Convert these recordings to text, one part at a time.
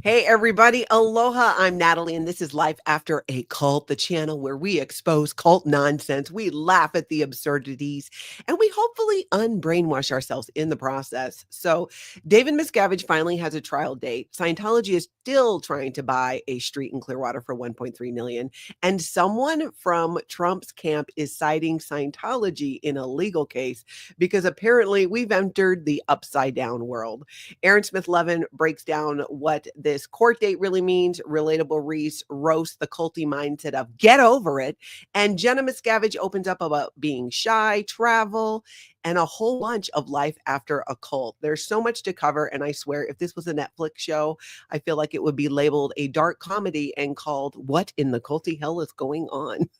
Hey, everybody. Aloha. I'm Natalie, and this is Life After a Cult, the channel where we expose cult nonsense. We laugh at the absurdities, and we hopefully unbrainwash ourselves in the process. So, David Miscavige finally has a trial date. Scientology is still trying to buy a street in Clearwater for 1.3 million, and someone from Trump's camp is citing Scientology in a legal case because apparently we've entered the upside down world. Aaron Smith-Levin breaks down what this court date really means. Relatable Reese roasts the culty mindset of get over it. And Jenna Miscavige opens up about being shy, travel, and a whole bunch of life after a cult. There's so much to cover. And I swear, if this was a Netflix show, I feel like it would be labeled a dark comedy and called What in the Culty Hell is Going On?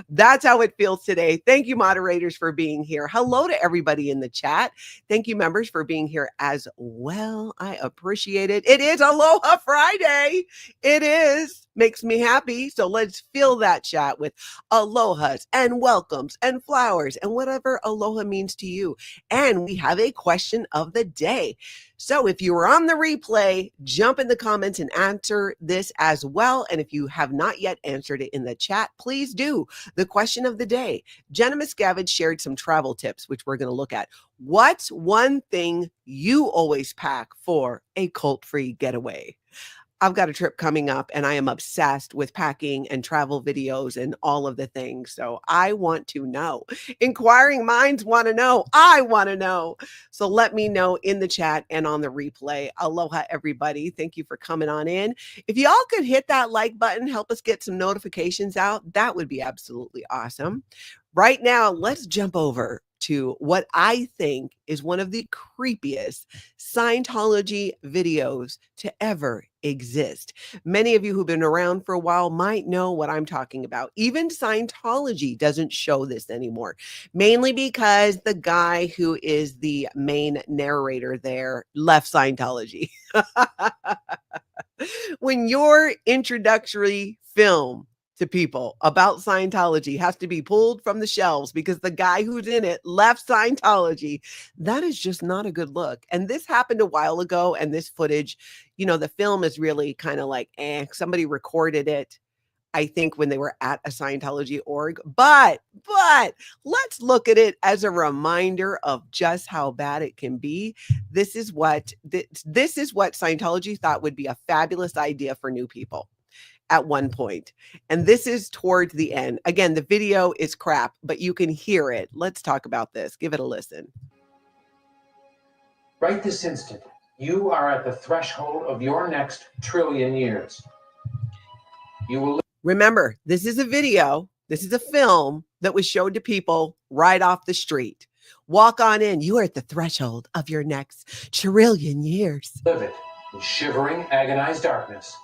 That's how it feels today. Thank you, moderators, for being here. Hello to everybody in the chat. Thank you, members, for being here as well. I appreciate it. It is Aloha Friday. It is. Makes me happy. So let's fill that chat with alohas and welcomes and flowers and whatever aloha means to you. And we have a question of the day. So if you are on the replay, jump in the comments and answer this as well. And if you have not yet answered it in the chat, please do. The question of the day, Jenna Miscavige shared some travel tips, which we're going to look at. What's one thing you always pack for a cult-free getaway? I've got a trip coming up and I am obsessed with packing and travel videos and all of the things. So I want to know. Inquiring minds want to know. I want to know. So let me know in the chat and on the replay. Aloha, everybody. Thank you for coming on in. If y'all could hit that like button, help us get some notifications out, that would be absolutely awesome. Right now, let's jump over to what I think is one of the creepiest Scientology videos to ever exist. Many of you who've been around for a while might know what I'm talking about. Even Scientology doesn't show this anymore, mainly because the guy who is the main narrator there left Scientology. When your introductory film to people about Scientology has to be pulled from the shelves because the guy who's in it left Scientology, that is just not a good look. And this happened a while ago, and this footage, the film is really kind of like, somebody recorded it, I think, when they were at a Scientology org. But let's look at it as a reminder of just how bad it can be. This is what Scientology thought would be a fabulous idea for new people at one point. And this is towards the end. Again, the video is crap, but you can hear it. Let's talk about this. Give it a listen. Right this instant, you are at the threshold of your next trillion years. You will remember, this is a video. This is a film that was showed to people right off the street. Walk on in. You are at the threshold of your next trillion years. Live it in shivering, agonized darkness,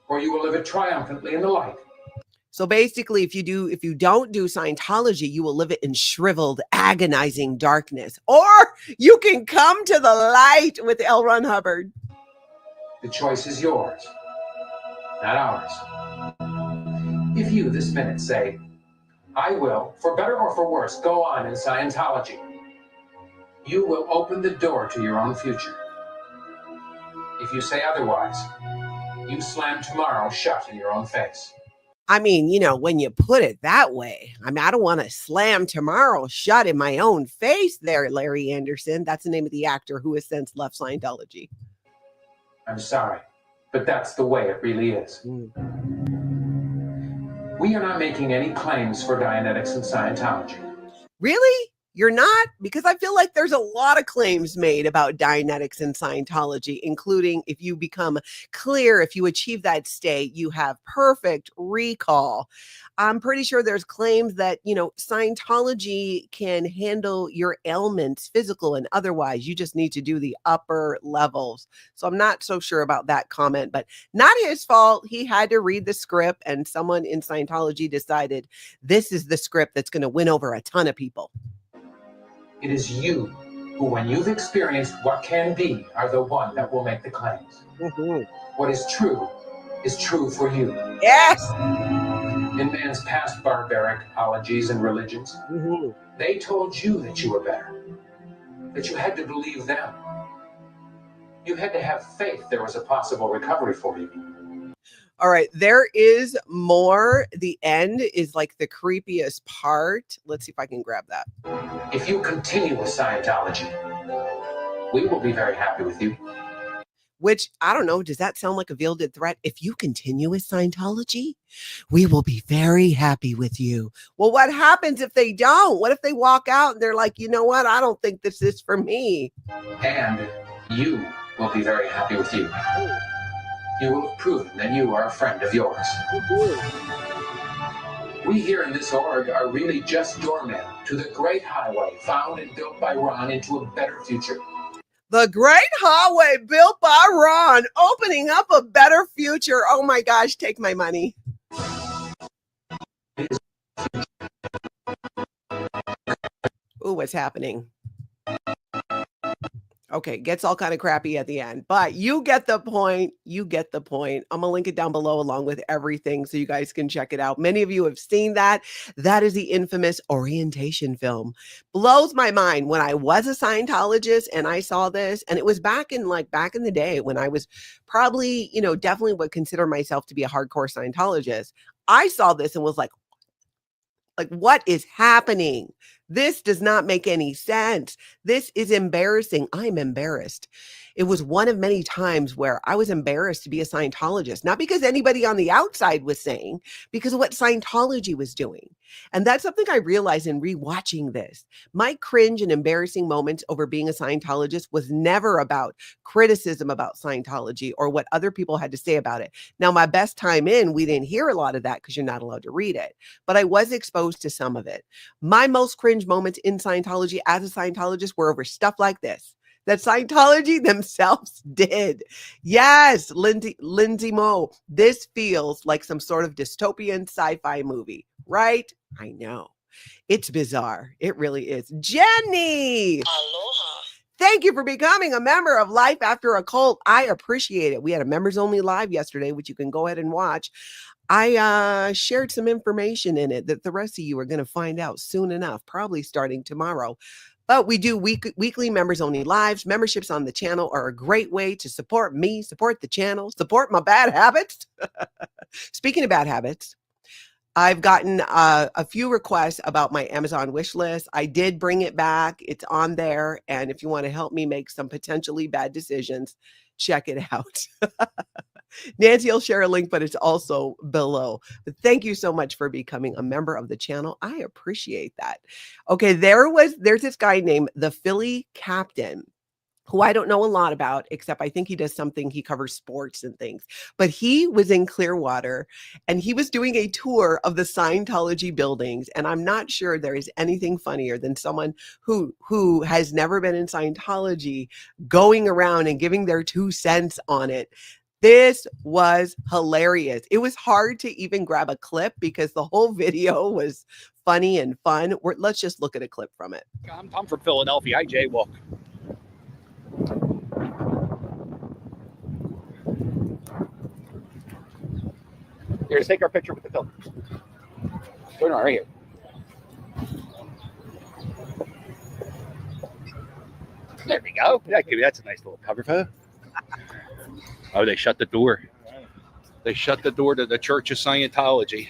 or you will live it triumphantly in the light. So basically, if you don't do Scientology, you will live it in shriveled, agonizing darkness. Or you can come to the light with L. Ron Hubbard. The choice is yours, not ours. If you this minute say, I will, for better or for worse, go on in Scientology, you will open the door to your own future. If you say otherwise, you slam tomorrow shut in your own face. I mean, when you put it that way, I don't want to slam tomorrow shut in my own face there, Larry Anderson. That's the name of the actor who has since left Scientology. I'm sorry, but that's the way it really is. We are not making any claims for Dianetics and Scientology. Really? You're not? Because I feel like there's a lot of claims made about Dianetics and Scientology, including if you become clear, if you achieve that state, you have perfect recall. I'm pretty sure there's claims that, Scientology can handle your ailments, physical and otherwise. You just need to do the upper levels. So I'm not so sure about that comment, but not his fault. He had to read the script, and someone in Scientology decided this is the script that's going to win over a ton of people. It is you who, when you've experienced what can be, are the one that will make the claims. What is true for you. Yes. In man's past barbaric ologies and religions, they told you that you were better, that you had to believe them. You had to have faith there was a possible recovery for you. All right, there is more. The end is like the creepiest part. Let's see if I can grab that. If you continue with Scientology, we will be very happy with you. Which, I don't know, does that sound like a veiled threat? If you continue with Scientology, we will be very happy with you. Well, what happens if they don't? What if they walk out and they're like, you know what? I don't think this is for me. And you will be very happy with you. You will have proven that you are a friend of yours. We here in this org are really just doormen to the great highway found and built by Ron into a better future. The great highway built by Ron, opening up a better future. Oh my gosh, take my money. Ooh, what's happening? Okay, gets all kind of crappy at the end, but you get the point. You get the point. I'm going to link it down below along with everything so you guys can check it out. Many of you have seen that. That is the infamous orientation film. Blows my mind. When I was a Scientologist and I saw this, and it was back in the day when I was probably, definitely would consider myself to be a hardcore Scientologist. I saw this and was like, what is happening? This does not make any sense. This is embarrassing. I'm embarrassed. It was one of many times where I was embarrassed to be a Scientologist, not because anybody on the outside was saying, because of what Scientology was doing. And that's something I realized in rewatching this. My cringe and embarrassing moments over being a Scientologist was never about criticism about Scientology or what other people had to say about it. Now, my best time in, we didn't hear a lot of that because you're not allowed to read it, but I was exposed to some of it. My most cringe moments in Scientology as a Scientologist were over stuff like this that Scientology themselves did. Yes, Lindsay Moe, this feels like some sort of dystopian sci-fi movie, right? I know. It's bizarre. It really is. Jenny! Aloha. Thank you for becoming a member of Life After a Cult. I appreciate it. We had a members only live yesterday, which you can go ahead and watch. I shared some information in it that the rest of you are going to find out soon enough, probably starting tomorrow. But we do weekly members only lives. Memberships on the channel are a great way to support me, support the channel, support my bad habits. Speaking of bad habits, I've gotten a few requests about my Amazon wish list. I did bring it back. It's on there. And if you want to help me make some potentially bad decisions, check it out. Nancy will share a link, but it's also below. But thank you so much for becoming a member of the channel. I appreciate that. Okay, there's this guy named the Philly Captain, who I don't know a lot about, except I think he does something, he covers sports and things. But he was in Clearwater and he was doing a tour of the Scientology buildings. And I'm not sure there is anything funnier than someone who has never been in Scientology going around and giving their 2 cents on it. This was hilarious. It was hard to even grab a clip because the whole video was funny and fun. Let's just look at a clip from it. I'm from Philadelphia. I jaywalk. Here, take our picture with the film. Turn on right here. There we go. That's a nice little cover photo. Oh, they shut the door. They shut the door to the Church of Scientology.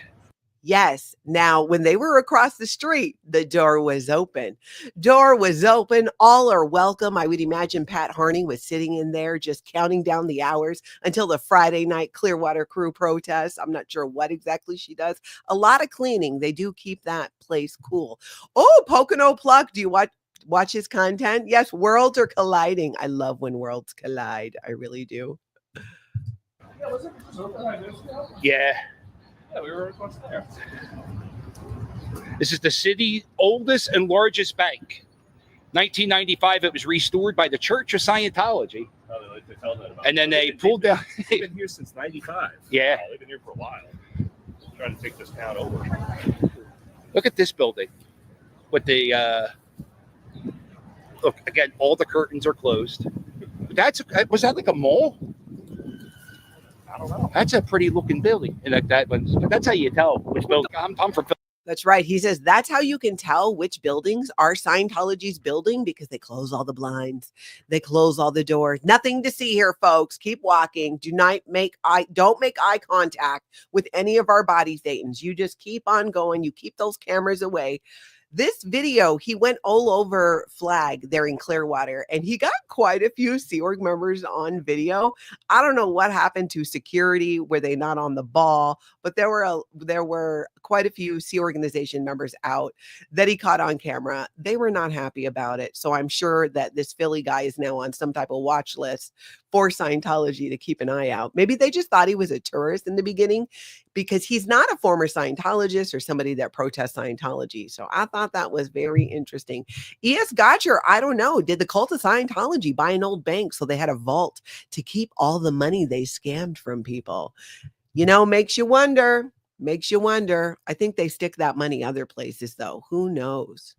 Yes. Now, when they were across the street, the door was open. Door was open. All are welcome. I would imagine Pat Harney was sitting in there just counting down the hours until the Friday night Clearwater crew protest. I'm not sure what exactly she does. A lot of cleaning. They do keep that place cool. Oh, Pocono Pluck. Do you watch his content? Yes. Worlds are colliding. I love when worlds collide. I really do. Yeah, was it open like this now? Yeah. Yeah, we were across there. This is the city's oldest and largest bank. 1995, it was restored by the Church of Scientology. Oh, they tell that about And then they pulled down. They've been here since 95. Yeah. They've been here for a while. Trying to take this town over. Look at this building. With the, look, again, all the curtains are closed. Was that like a mall? I don't know. That's a pretty looking building. And like that one, that's how you tell which building. I'm from That's right. He says that's how you can tell which buildings are Scientology's building because they close all the blinds. They close all the doors. Nothing to see here, folks. Keep walking. Don't make eye contact with any of our body Thetans. You just keep on going. You keep those cameras away. This video, he went all over Flag there in Clearwater, and he got quite a few Sea Org members on video. I don't know what happened to security. Were they not on the ball? But there were quite a few Sea Organization members out that he caught on camera. They were not happy about it. So I'm sure that this Philly guy is now on some type of watch list for Scientology to keep an eye out. Maybe they just thought he was a tourist in the beginning because he's not a former Scientologist or somebody that protests Scientology. So I thought that was very interesting. E.S. Gotcher, I don't know. Did the cult of Scientology buy an old bank so they had a vault to keep all the money they scammed from people? You know, makes you wonder. Makes you wonder. I think they stick that money other places, though. Who knows?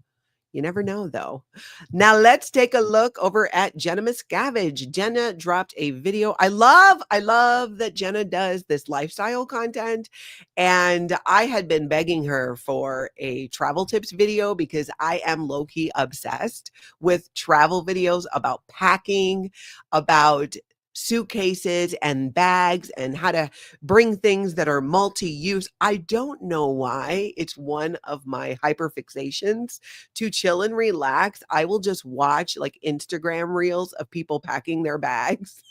You never know, though. Now let's take a look over at Jenna Miscavige. Jenna dropped a video. I love that Jenna does this lifestyle content. And I had been begging her for a travel tips video because I am low-key obsessed with travel videos about packing, about suitcases and bags and how to bring things that are multi-use. I don't know why. It's one of my hyperfixations to chill and relax. I will just watch like Instagram reels of people packing their bags.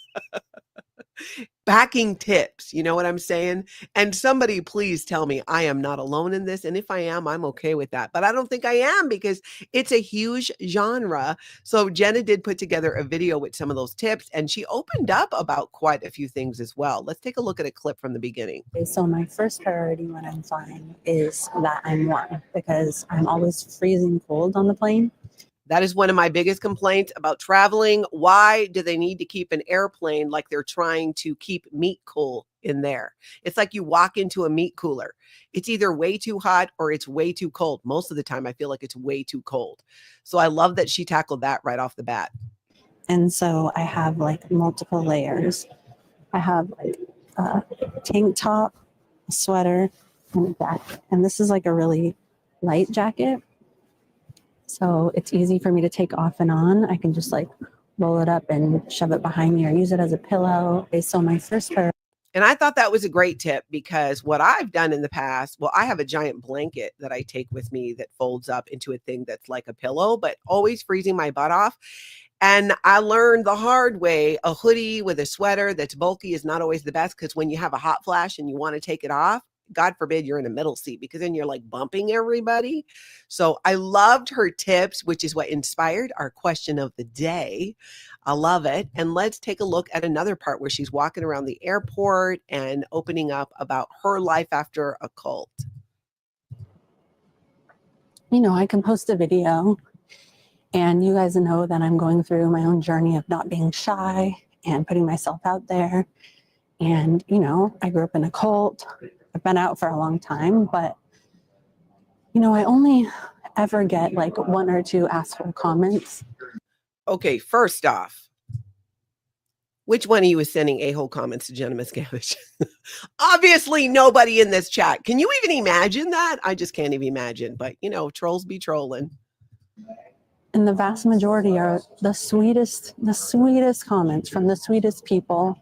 Packing tips, you know what I'm saying? And somebody please tell me I am not alone in this. And if I am, I'm okay with that. But I don't think I am because it's a huge genre. So Jenna did put together a video with some of those tips and she opened up about quite a few things as well. Let's take a look at a clip from the beginning. So my first priority when I'm flying is that I'm warm because I'm always freezing cold on the plane. That is one of my biggest complaints about traveling. Why do they need to keep an airplane like they're trying to keep meat cool in there? It's like you walk into a meat cooler. It's either way too hot or it's way too cold. Most of the time, I feel like it's way too cold. So I love that she tackled that right off the bat. And so I have like multiple layers. I have like a tank top, a sweater, and a jacket. And this is like a really light jacket. So it's easy for me to take off and on. I can just like roll it up and shove it behind me or use it as a pillow. So my first pair. And I thought that was a great tip because what I've done in the past, well, I have a giant blanket that I take with me that folds up into a thing that's like a pillow, but always freezing my butt off. And I learned the hard way, a hoodie with a sweater that's bulky is not always the best because when you have a hot flash and you want to take it off, God forbid you're in a middle seat because then you're like bumping everybody. So I loved her tips, which is what inspired our question of the day. I love it. And let's take a look at another part where she's walking around the airport and opening up about her life after a cult. You know, I can post a video and you guys know that I'm going through my own journey of not being shy and putting myself out there. And, you know, I grew up in a cult. I've been out for a long time, but, you know, I only ever get like one or two asshole comments. Okay, first off, which one of you is sending a-hole comments to Jenna Miscavige? Obviously, nobody in this chat. Can you even imagine that? I just can't even imagine. But, you know, trolls be trolling. And the vast majority are the sweetest comments from the sweetest people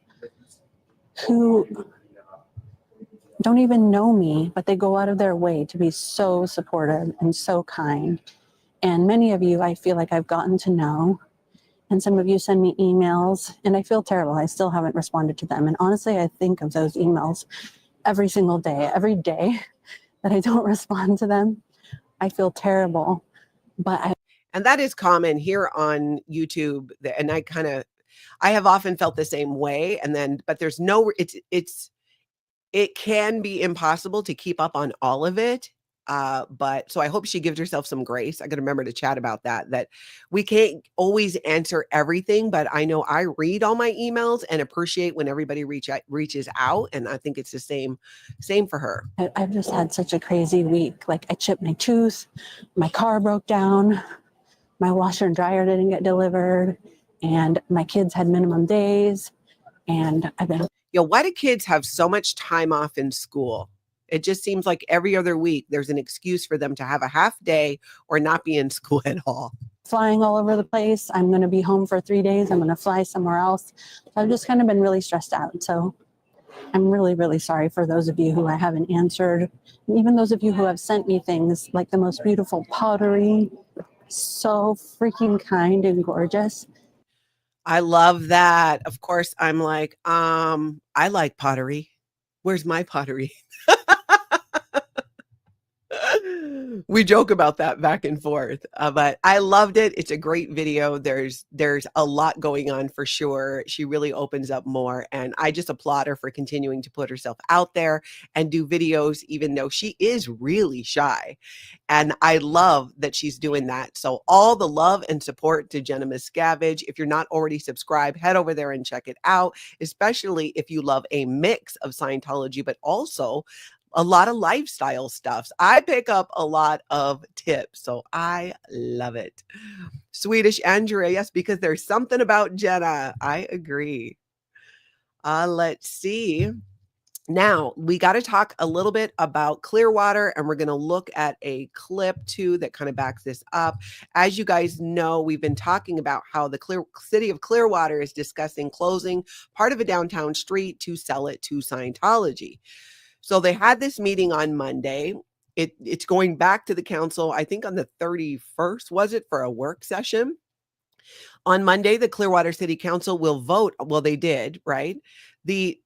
who don't even know me, but they go out of their way to be so supportive and so kind. And many of you, I feel like I've gotten to know. And some of you send me emails, and I feel terrible. I still haven't responded to them. And honestly, I think of those emails every single day. Every day that I don't respond to them, I feel terrible. And that is common here on YouTube. And I have often felt the same way. But there's it can be impossible to keep up on all of it. But so I hope she gives herself some grace. I got to remember to chat about that we can't always answer everything, but I know I read all my emails and appreciate when everybody reaches out. And I think it's the same for her. I've just had such a crazy week. Like I chipped my tooth, my car broke down, my washer and dryer didn't get delivered, and my kids had minimum days. And I've been... Why do kids have so much time off in school? It just seems like every other week there's an excuse for them to have a half day or not be in school at all. Flying all over the place. I'm going to be home for 3 days. I'm going to fly somewhere else. I've just kind of been really stressed out. So I'm really, really sorry for those of you who I haven't answered. And even those of you who have sent me things like the most beautiful pottery. So freaking kind and gorgeous. I love that. Of course, I'm like, I like pottery. Where's my pottery? We joke about that back and forth, but I loved it. It's a great video. There's a lot going on for sure. She really opens up more, and I just applaud her for continuing to put herself out there and do videos, even though she is really shy. And I love that she's doing that. So all the love and support to Jenna Miscavige. If you're not already subscribed, head over there and check it out, especially if you love a mix of Scientology, but also a lot of lifestyle stuffs. I pick up a lot of tips, so I love it. Swedish Andrea, yes, because there's something about Jenna. I agree. Let's see. Now, we got to talk a little bit about Clearwater, and we're going to look at a clip too that kind of backs this up. As you guys know, we've been talking about how the city of Clearwater is discussing closing part of a downtown street to sell it to Scientology. So they had this meeting on Monday. It's going back to the council, I think on the 31st, was it, for a work session? On Monday, the Clearwater City Council will vote. Well, they did, right? The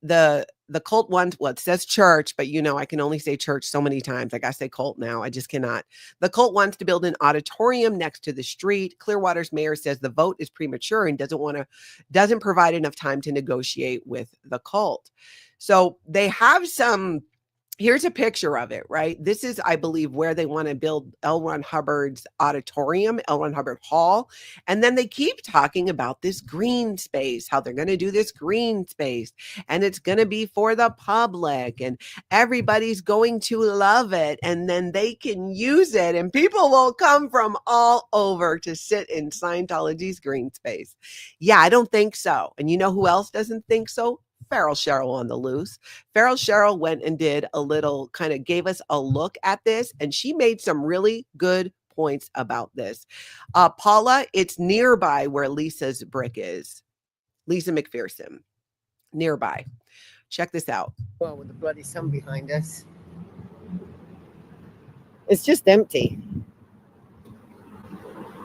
cult wants, well, it says church, but you know, I can only say church so many times. I gotta say cult now. I just cannot. The cult wants to build an auditorium next to the street. Clearwater's mayor says the vote is premature and doesn't provide enough time to negotiate with the cult. So they have here's a picture of it, right? This is, I believe, where they want to build L. Ron Hubbard's auditorium, L. Ron Hubbard Hall. And then they keep talking about this green space, how they're going to do this green space, and it's going to be for the public, and everybody's going to love it, and then they can use it, and people will come from all over to sit in Scientology's green space. Yeah, I don't think so. And you know who else doesn't think so? Feral Cheryl on the loose. Feral Cheryl went and did a little, kind of gave us a look at this, and she made some really good points about this. Paula, it's nearby where Lisa's brick is. Lisa McPherson, nearby. Check this out. Well, with the bloody sun behind us, it's just empty.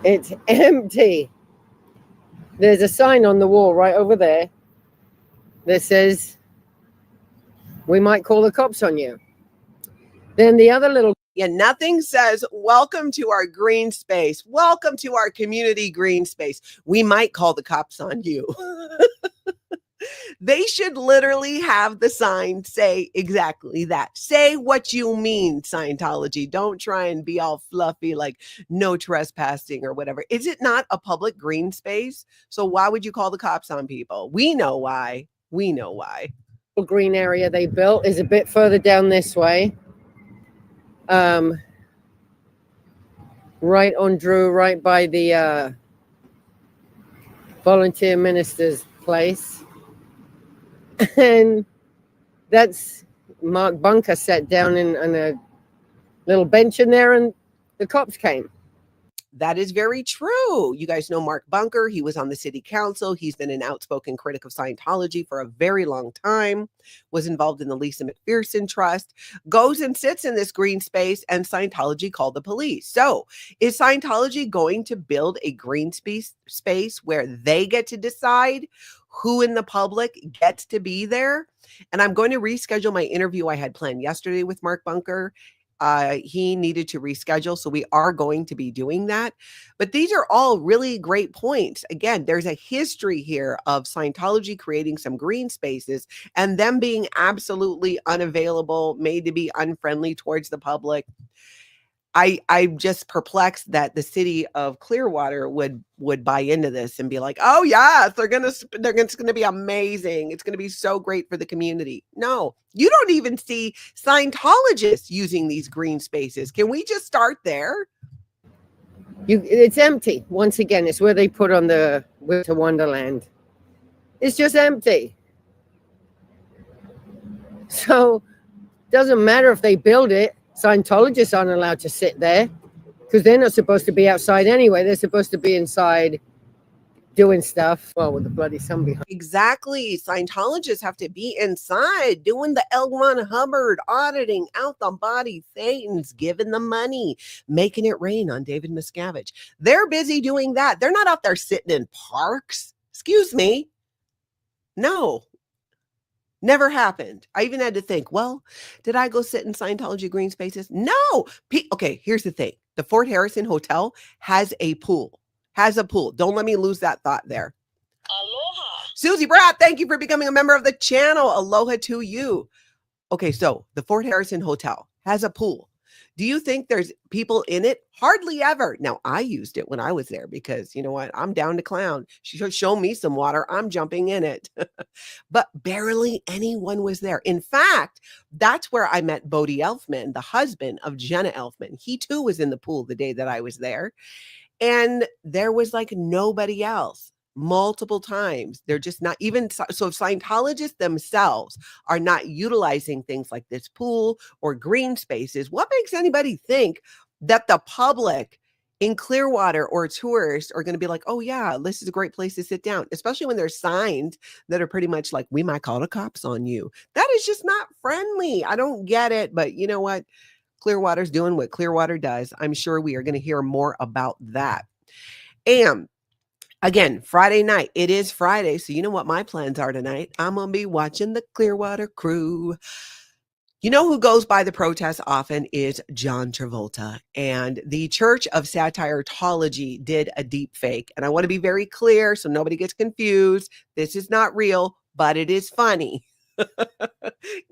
It's empty. There's a sign on the wall right over there that says, "We might call the cops on you." Then the other little... Yeah, nothing says, "Welcome to our green space. Welcome to our community green space. We might call the cops on you." They should literally have the sign say exactly that. Say what you mean, Scientology. Don't try and be all fluffy like no trespassing or whatever. Is it not a public green space? So why would you call the cops on people? We know why. We know why. green area they built is a bit further down this way. Right on Drew, right by the volunteer minister's place. And that's Mark Bunker sat down in a little bench in there, and the cops came. That is very true. You guys know Mark Bunker. He was on the city council. He's been an outspoken critic of Scientology for a very long time, was involved in the Lisa McPherson Trust, goes and sits in this green space, and Scientology called the police. So is Scientology going to build a green space where they get to decide who in the public gets to be there? And I'm going to reschedule my interview I had planned yesterday with Mark Bunker. He needed to reschedule, so we are going to be doing that. But these are all really great points. Again, there's a history here of Scientology creating some green spaces and them being absolutely unavailable, made to be unfriendly towards the public. I'm just perplexed that the city of Clearwater would buy into this and be like, "Oh yes, it's gonna be amazing. It's gonna be so great for the community." No, you don't even see Scientologists using these green spaces. Can we just start there? It's empty. Once again, it's where they put on the Winter Wonderland. It's just empty. So Doesn't matter if they build it. Scientologists aren't allowed to sit there because they're not supposed to be outside anyway. They're supposed to be inside doing stuff. Well, with the bloody sun behind. Exactly. Scientologists have to be inside doing the L1 Hubbard, auditing out the body Thetans, giving them money, making it rain on David Miscavige. They're busy doing that. They're not out there sitting in parks. Excuse me. No. Never happened. I even had to think, well, did I go sit in Scientology green spaces? No. Okay, here's the thing. The Fort Harrison Hotel has a pool. Don't let me lose that thought there. Aloha. Susie Bratt, thank you for becoming a member of the channel. Aloha to you. Okay, so the Fort Harrison Hotel has a pool. Do you think there's people in it? Hardly ever. Now, I used it when I was there because, you know what? I'm down to clown. Show me some water. I'm jumping in it. But barely anyone was there. In fact, that's where I met Bday Elfman, the husband of Jenna Elfman. He too was in the pool the day that I was there. And there was like nobody else. Multiple times. They're just not even so Scientologists themselves are not utilizing things like this pool or green spaces. What makes anybody think that the public in Clearwater or tourists are going to be like, oh yeah, this is a great place to sit down, especially when there's signs that are pretty much like, we might call the cops on you. That is just not friendly. I don't get it, but you know what? Clearwater's doing what Clearwater does. I'm sure we are going to hear more about that. And again, Friday night. It is Friday, so you know what my plans are tonight. I'm going to be watching the Clearwater Crew. You know who goes by the protest often is John Travolta. And the Church of Scientology did a deep fake. And I want to be very clear so nobody gets confused. This is not real, but it is funny.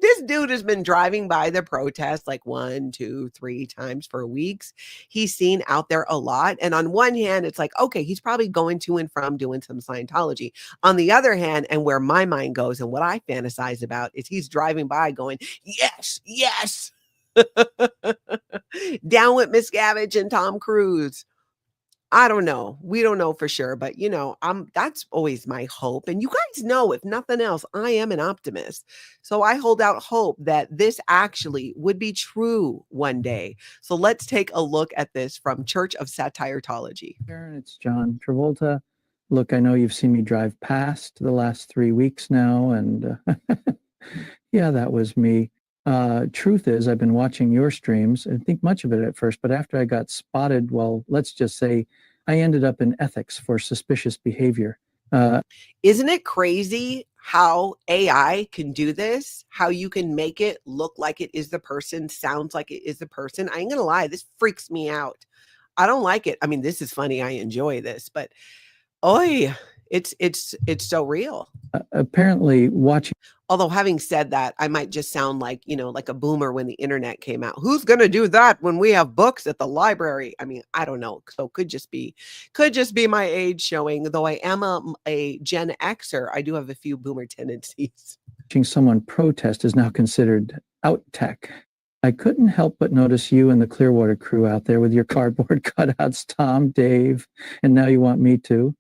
This dude has been driving by the protest like 1, 2, 3 times for weeks. He's seen out there a lot. And on one hand, it's like, okay, he's probably going to and from doing some Scientology. On the other hand, and where my mind goes and what I fantasize about is he's driving by going, yes, yes. Down with Miscavige and Tom Cruise. I don't know. We don't know for sure, but you know, that's always my hope. And you guys know, if nothing else, I am an optimist. So I hold out hope that this actually would be true one day. So let's take a look at this from Church of Scientology. Karen, it's John Travolta. Look, I know you've seen me drive past the last 3 weeks now, and yeah, that was me. Truth is, I've been watching your streams. I didn't think much of it at first, but after I got spotted, well, let's just say I ended up in ethics for suspicious behavior. Isn't it crazy how AI can do this? How you can make it look like it is the person, sounds like it is the person. I ain't gonna lie, this freaks me out. I don't like it. I mean, this is funny. I enjoy this, but it's so real. Apparently watching. Although having said that, I might just sound like, you know, like a boomer when the internet came out. Who's going to do that when we have books at the library? I mean, I don't know. So could just be my age showing. Though I am a Gen Xer, I do have a few boomer tendencies. Watching someone protest is now considered out tech. I couldn't help but notice you and the Clearwater crew out there with your cardboard cutouts, Tom, Dave, and now you want me to.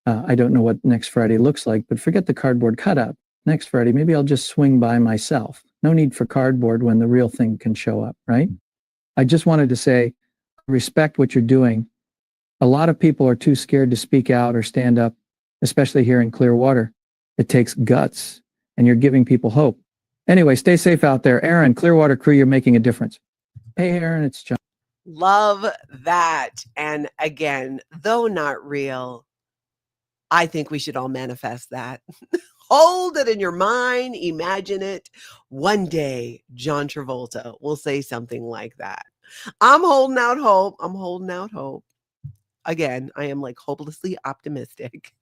I don't know what next Friday looks like, but forget the cardboard cutout. Next Friday, maybe I'll just swing by myself. No need for cardboard when the real thing can show up, right? I just wanted to say, respect what you're doing. A lot of people are too scared to speak out or stand up, especially here in Clearwater. It takes guts, and you're giving people hope. Anyway, stay safe out there. Aaron, Clearwater crew, you're making a difference. Hey, Aaron, it's John. Love that. And again, though not real, I think we should all manifest that. Hold it in your mind. Imagine it. One day, John Travolta will say something like that. I'm holding out hope. Again, I am like hopelessly optimistic.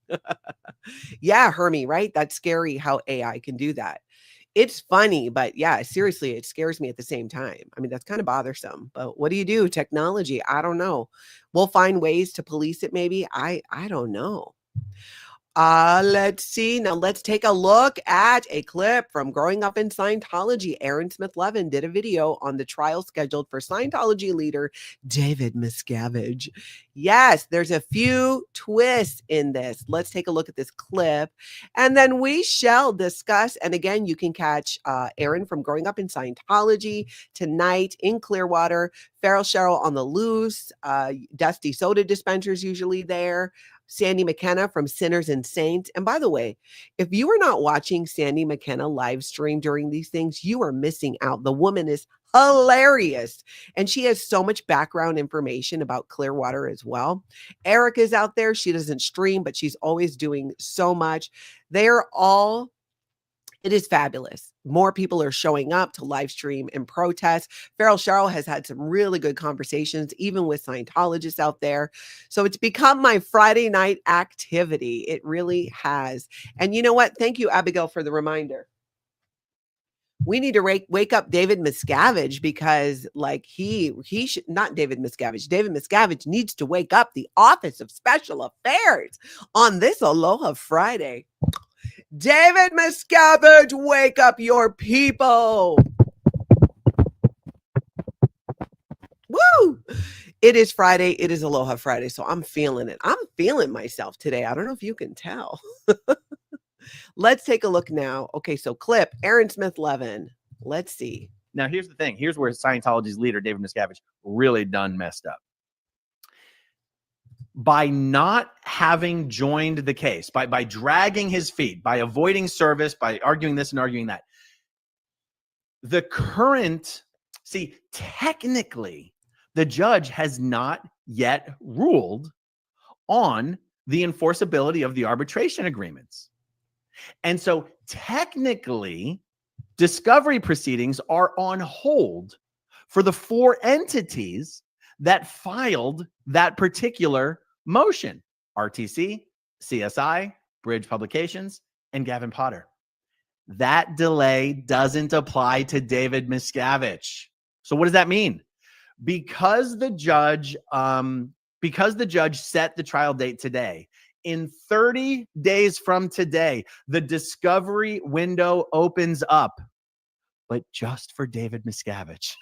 Yeah, Hermie, right? That's scary how AI can do that. It's funny, but yeah, seriously, it scares me at the same time. I mean, that's kind of bothersome, but what do you do? Technology, I don't know. We'll find ways to police it maybe. I don't know. Let's see. Now let's take a look at a clip from Growing Up in Scientology. Aaron Smith-Levin did a video on the trial scheduled for Scientology leader David Miscavige. Yes, there's a few twists in this. Let's take a look at this clip and then we shall discuss. And again, you can catch Aaron from Growing Up in Scientology tonight in Clearwater. Cheryl on the loose. Dusty soda dispensers usually there. Sandy McKenna from Sinners and Saints. And by the way, if you are not watching Sandy McKenna live stream during these things, you are missing out. The woman is hilarious. And she has so much background information about Clearwater as well. Eric is out there. She doesn't stream, but she's always doing so much. They're all It is fabulous. More people are showing up to live stream and protest. Cheryl has had some really good conversations, even with Scientologists out there. So it's become my Friday night activity. It really has. And you know what? Thank you, Abigail, for the reminder. We need to wake up David Miscavige because he should not David Miscavige. David Miscavige needs to wake up the Office of Special Affairs on this Aloha Friday. David Miscavige, wake up your people. Woo! It is Friday. It is Aloha Friday. So I'm feeling it. I'm feeling myself today. I don't know if you can tell. Let's take a look now. Okay, so clip, Aaron Smith-Levin. Let's see. Now, here's the thing. Here's where Scientology's leader, David Miscavige, really done messed up. By not having joined the case, by dragging his feet, by avoiding service, by arguing this and arguing that, the current, technically, the judge has not yet ruled on the enforceability of the arbitration agreements. And so technically, discovery proceedings are on hold for the 4 entities that filed that particular motion: RTC, CSI, Bridge Publications, and Gavin Potter. That delay doesn't apply to David Miscavige. So what does that mean? Because the judge set the trial date today, in 30 days from today, the discovery window opens up, but just for David Miscavige.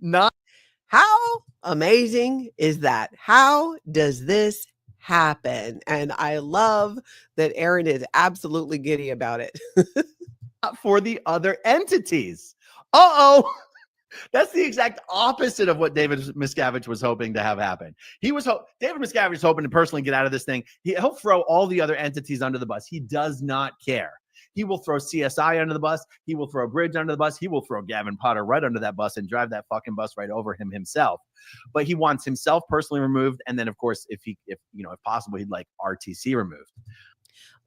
Not. How amazing is that? How does this happen? And I love that Aaron is absolutely giddy about it. For the other entities. Uh-oh. That's the exact opposite of what David Miscavige was hoping to have happen. David Miscavige is hoping to personally get out of this thing. He'll throw all the other entities under the bus. He does not care. He will throw CSI under the bus. He will throw Bridge under the bus. He will throw Gavin Potter right under that bus and drive that fucking bus right over him himself. But he wants himself personally removed. And then, of course, if possible, he'd like RTC removed.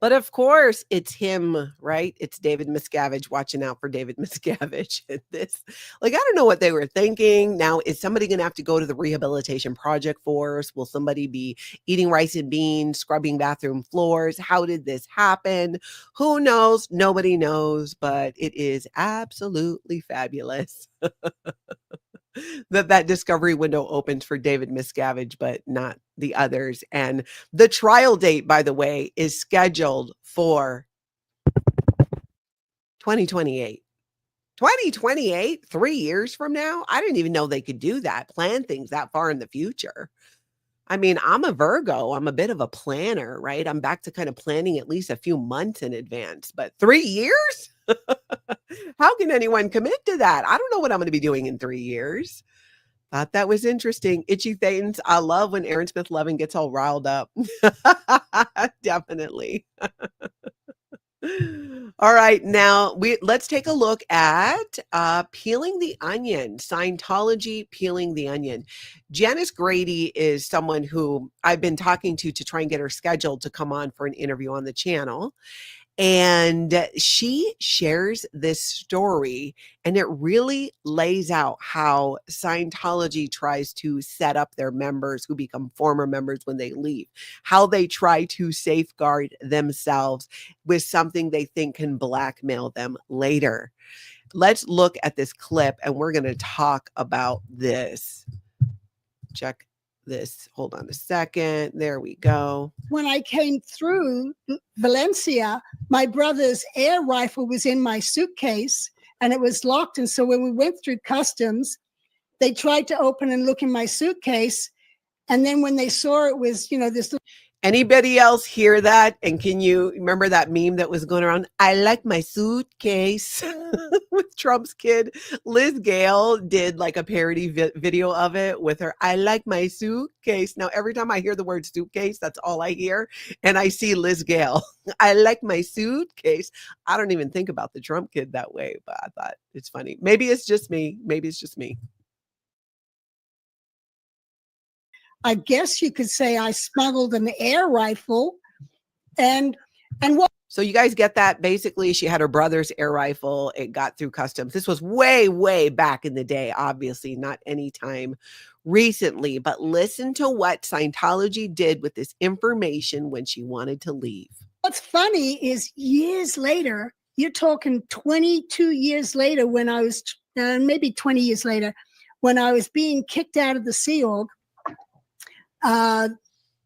But of course, it's him, right? It's David Miscavige, watching out for David Miscavige. I don't know what they were thinking. Now, is somebody going to have to go to the rehabilitation project force? Will somebody be eating rice and beans, scrubbing bathroom floors? How did this happen? Who knows? Nobody knows, but it is absolutely fabulous. that discovery window opens for David Miscavige, but not the others. And the trial date, by the way, is scheduled for 2028. 2028, 3 years from now? I didn't even know they could do that, plan things that far in the future. I mean, I'm a Virgo. I'm a bit of a planner, right? I'm back to kind of planning at least a few months in advance, but 3 years? How can anyone commit to that? I don't know what I'm going to be doing in 3 years. Thought that was interesting. Itchy Thetans. I love when Aaron Smith-Levin gets all riled up. Definitely. All right, now let's take a look at peeling the onion. Scientology peeling the onion. Janis Grady is someone who I've been talking to try and get her scheduled to come on for an interview on the channel. And she shares this story, and it really lays out how Scientology tries to set up their members who become former members when they leave, how they try to safeguard themselves with something they think can blackmail them later. Let's look at this clip, and we're going to talk about this. Check this. Hold on a second. There we go. When I came through Valencia, my brother's air rifle was in my suitcase and it was locked. And so when we went through customs, they tried to open and look in my suitcase. And then when they saw it was, this. Anybody else hear that? And can you remember that meme that was going around? I like my suitcase with Trump's kid. Liz Gale did like a parody video of it with her. I like my suitcase. Now, every time I hear the word suitcase, that's all I hear. And I see Liz Gale. I like my suitcase. I don't even think about the Trump kid that way, but I thought it's funny. Maybe it's just me. Maybe it's just me. I guess you could say I smuggled an air rifle and what? So you guys get that? Basically, she had her brother's air rifle. It got through customs. This was way, way back in the day, obviously, not any time recently. But listen to what Scientology did with this information when she wanted to leave. What's funny is years later, you're talking 22 years later when I was, maybe 20 years later, when I was being kicked out of the Sea Org.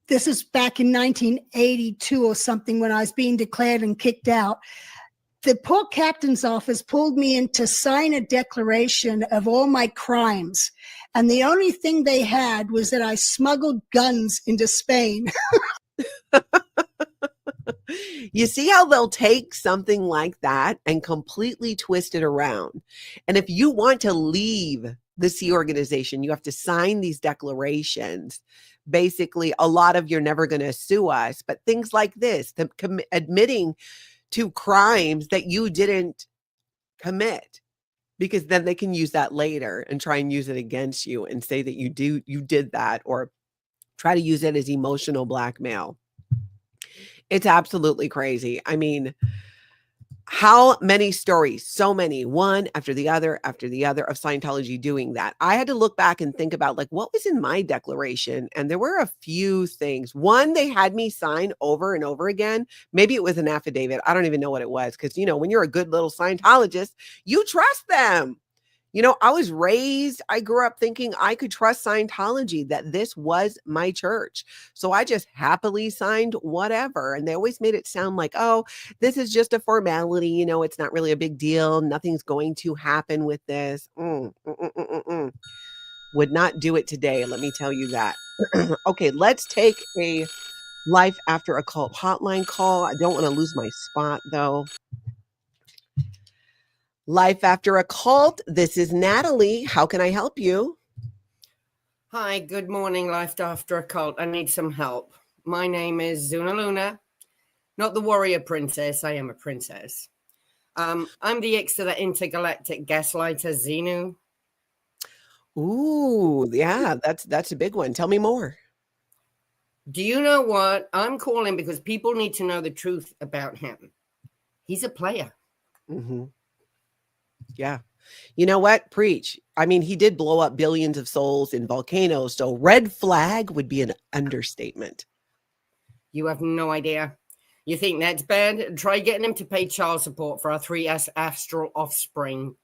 This is back in 1982 or something when I was being declared and kicked out. The poor captain's office pulled me in to sign a declaration of all my crimes. And the only thing they had was that I smuggled guns into Spain. You see how they'll take something like that and completely twist it around. And if you want to leave the Sea Organization, you have to sign these declarations. Basically, a lot of you're never going to sue us, but things like this, admitting to crimes that you didn't commit, because then they can use that later and try and use it against you and say that you did that, or try to use it as emotional blackmail. It's absolutely crazy. I mean, how many stories, so many, one after the other of Scientology doing that. I had to look back and think about like what was in my declaration. And there were a few things. One, they had me sign over and over again. Maybe it was an affidavit. I don't even know what it was. Because, when you're a good little Scientologist, you trust them. I grew up thinking I could trust Scientology, that this was my church. So I just happily signed whatever. And they always made it sound like, oh, this is just a formality. It's not really a big deal. Nothing's going to happen with this. Would not do it today. Let me tell you that. Okay, let's take a Life After a Cult hotline call. I don't want to lose my spot though. Life After a Cult. This is Natalie. How can I help you? Hi, good morning, Life After a Cult. I need some help. My name is Zuna Luna, not the warrior princess. I am a princess. I'm the ex to the intergalactic gaslighter Xenu. Ooh, yeah, that's a big one. Tell me more. Do you know what? I'm calling because people need to know the truth about him. He's a player. Mm-hmm. Yeah. You know what? Preach. I mean, he did blow up billions of souls in volcanoes. So red flag would be an understatement. You have no idea. You think that's bad? Try getting him to pay child support for our 3 astral offspring.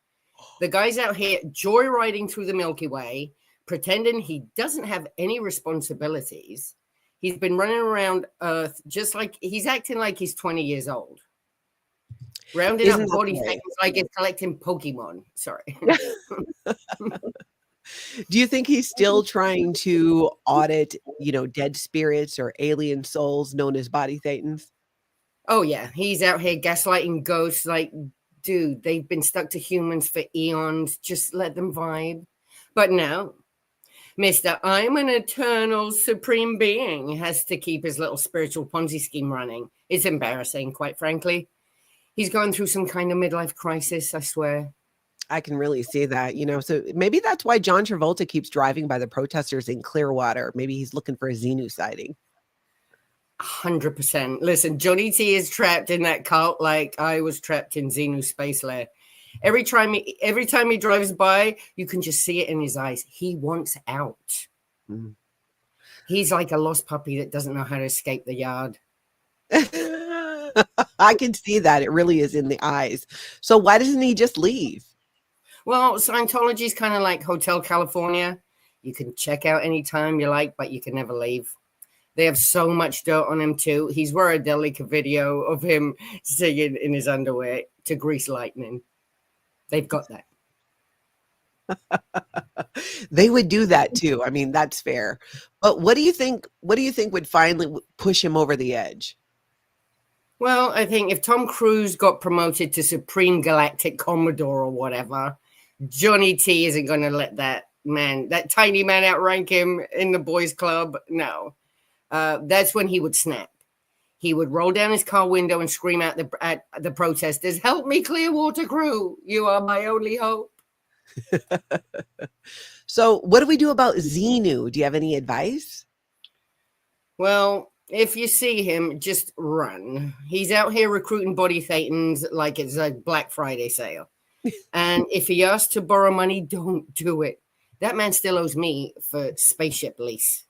The guy's out here joyriding through the Milky Way, pretending he doesn't have any responsibilities. He's been running around Earth just like he's acting like he's 20 years old. Rounding up body things like it's collecting Pokemon. Sorry. Do you think he's still trying to audit, dead spirits or alien souls known as body thetans? Oh, yeah. He's out here gaslighting ghosts like, dude, they've been stuck to humans for eons. Just let them vibe. But no, Mr. I'm an eternal supreme being has to keep his little spiritual Ponzi scheme running. It's embarrassing, quite frankly. He's going through some kind of midlife crisis, I swear. I can really see that, so maybe that's why John Travolta keeps driving by the protesters in Clearwater. Maybe he's looking for a Xenu sighting. 100%. Listen, Johnny T is trapped in that cult like I was trapped in Xenu Space Lair. Every time he drives by, you can just see it in his eyes. He wants out. Mm. He's like a lost puppy that doesn't know how to escape the yard. I can see that. It really is in the eyes. So why doesn't he just leave? Well, Scientology is kind of like Hotel California. You can check out anytime you like, but you can never leave. They have so much dirt on him too. He's worried they'll leak a video of him singing in his underwear to Grease Lightning. They've got that. They would do that too. I mean, that's fair. But what do you think would finally push him over the edge? Well, I think if Tom Cruise got promoted to Supreme Galactic Commodore or whatever, Johnny T isn't going to let that tiny man outrank him in the boys club. No. That's when he would snap. He would roll down his car window and scream at the protesters, "Help me, Clearwater crew. You are my only hope." So what do we do about Xenu? Do you have any advice? Well, if you see him, just run. He's out here recruiting body thetans like it's a Black Friday sale. And if he asks to borrow money, don't do it. That man still owes me for spaceship lease.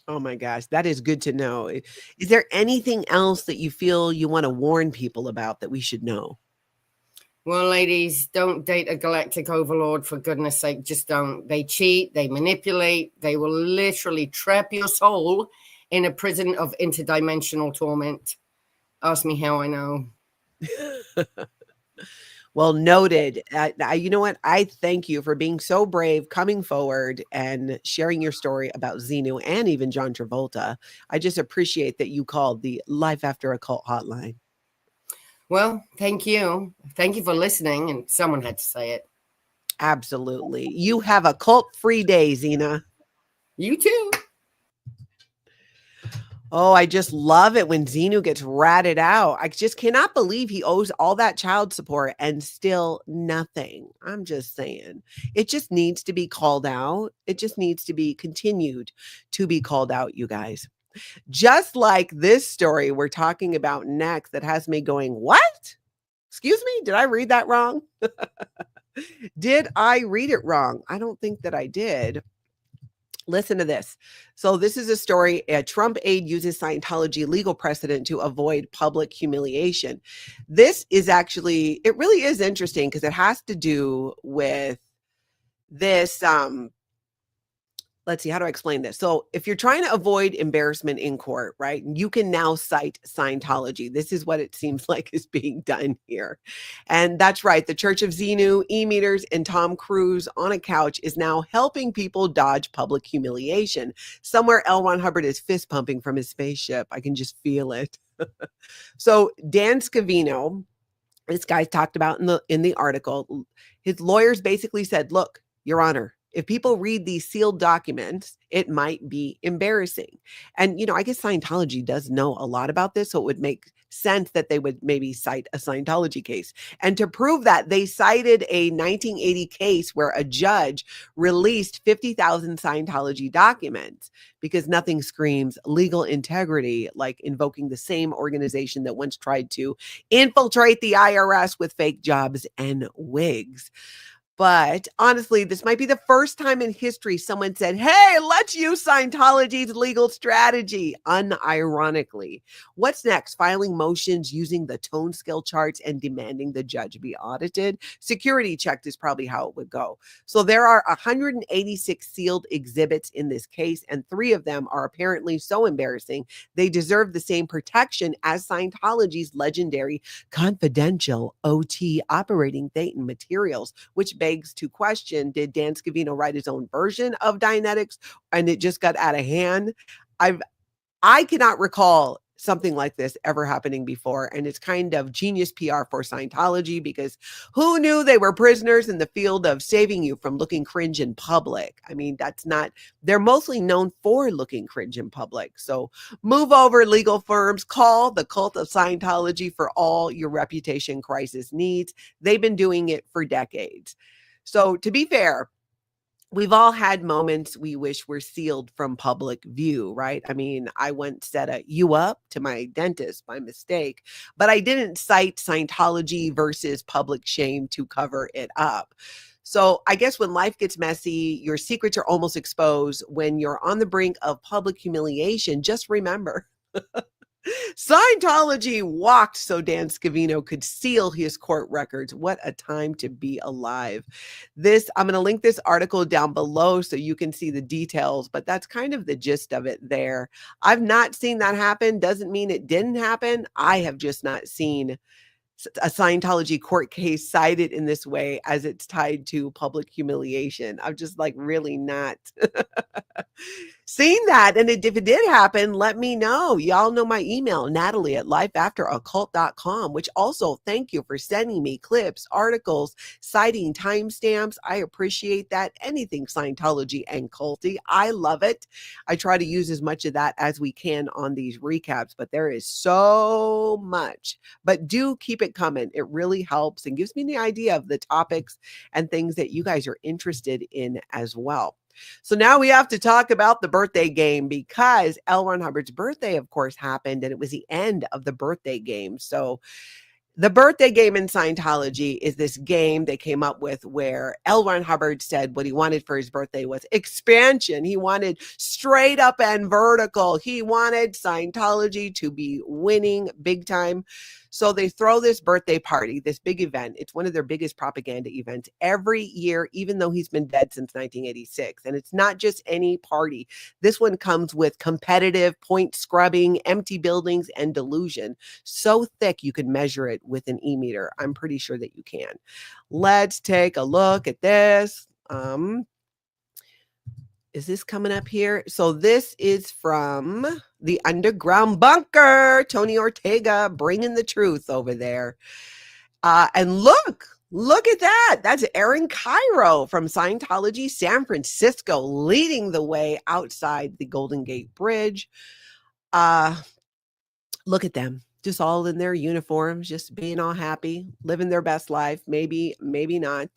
Oh my gosh, that is good to know. Is there anything else that you feel you want to warn people about that we should know? Well, ladies, don't date a galactic overlord, for goodness sake. Just don't. They cheat, they manipulate, they will literally trap your soul in a prison of interdimensional torment. Ask me how I know. Well, noted. You know what? I thank you for being so brave, coming forward and sharing your story about Xenu and even John Travolta. I just appreciate that you called the Life After a Cult hotline. Well, thank you. Thank you for listening. And someone had to say it. Absolutely. You have a cult-free day, Xena. You too. Oh, I just love it when Xenu gets ratted out. I just cannot believe he owes all that child support and still nothing. I'm just saying. It just needs to be called out. It just needs to be continued to be called out, you guys. Just like this story we're talking about next that has me going, what? Excuse me? Did I read that wrong? Did I read it wrong? I don't think that I did. Listen to this. So this is a story. A Trump aide uses Scientology legal precedent to avoid public humiliation. This is actually, it really is interesting because it has to do with this. Let's see, how do I explain this? So if you're trying to avoid embarrassment in court, right, you can now cite Scientology. This is what it seems like is being done here. And that's right. The Church of Xenu, E-meters, and Tom Cruise on a couch is now helping people dodge public humiliation. Somewhere L. Ron Hubbard is fist pumping from his spaceship. I can just feel it. So Dan Scavino, this guy talked about in the article, his lawyers basically said, look, Your Honor, if people read these sealed documents, it might be embarrassing. And, you know, I guess Scientology does know a lot about this, so it would make sense that they would maybe cite a Scientology case. And to prove that, they cited a 1980 case where a judge released 50,000 Scientology documents because nothing screams legal integrity like invoking the same organization that once tried to infiltrate the IRS with fake jobs and wigs. But honestly, this might be the first time in history someone said, hey, let's use Scientology's legal strategy, unironically. What's next? Filing motions using the tone scale charts and demanding the judge be audited? Security checked is probably how it would go. So there are 186 sealed exhibits in this case, and 3 of them are apparently so embarrassing, they deserve the same protection as Scientology's legendary confidential OT operating thetan materials, which begs to question, did Dan Scavino write his own version of Dianetics and it just got out of hand? I cannot recall something like this ever happening before. And it's kind of genius PR for Scientology, because who knew they were prisoners in the field of saving you from looking cringe in public? I mean, they're mostly known for looking cringe in public. So move over, legal firms, call the cult of Scientology for all your reputation crisis needs. They've been doing it for decades. So to be fair, we've all had moments we wish were sealed from public view, right? I mean, I once set a "you up" to my dentist by mistake, but I didn't cite Scientology versus public shame to cover it up. So I guess when life gets messy, your secrets are almost exposed. When you're on the brink of public humiliation, just remember, Scientology walked so Dan Scavino could seal his court records. What a time to be alive. I'm going to link this article down below so you can see the details, but that's kind of the gist of it there. I've not seen that happen. Doesn't mean it didn't happen. I have just not seen a Scientology court case cited in this way as it's tied to public humiliation. I'm just like really not seen that. And if it did happen, let me know. Y'all know my email, Natalie at lifeafteroccult.com, which also thank you for sending me clips, articles, citing timestamps. I appreciate that. Anything Scientology and culty. I love it. I try to use as much of that as we can on these recaps, but there is so much. But do keep it coming. It really helps and gives me the idea of the topics and things that you guys are interested in as well. So now we have to talk about the birthday game because L. Ron Hubbard's birthday, of course, happened and it was the end of the birthday game. So the birthday game in Scientology is this game they came up with where L. Ron Hubbard said what he wanted for his birthday was expansion. He wanted straight up and vertical. He wanted Scientology to be winning big time. So they throw this birthday party, this big event. It's one of their biggest propaganda events every year, even though he's been dead since 1986. And it's not just any party. This one comes with competitive point scrubbing, empty buildings, and delusion. So thick you could measure it with an e-meter. I'm pretty sure that you can. Let's take a look at this. Is this coming up here? So this is from the Underground Bunker. Tony Ortega bringing the truth over there. And look at that. That's Aaron Kyro from Scientology San Francisco leading the way outside the Golden Gate Bridge. Look at them. Just all in their uniforms, just being all happy, living their best life. Maybe not.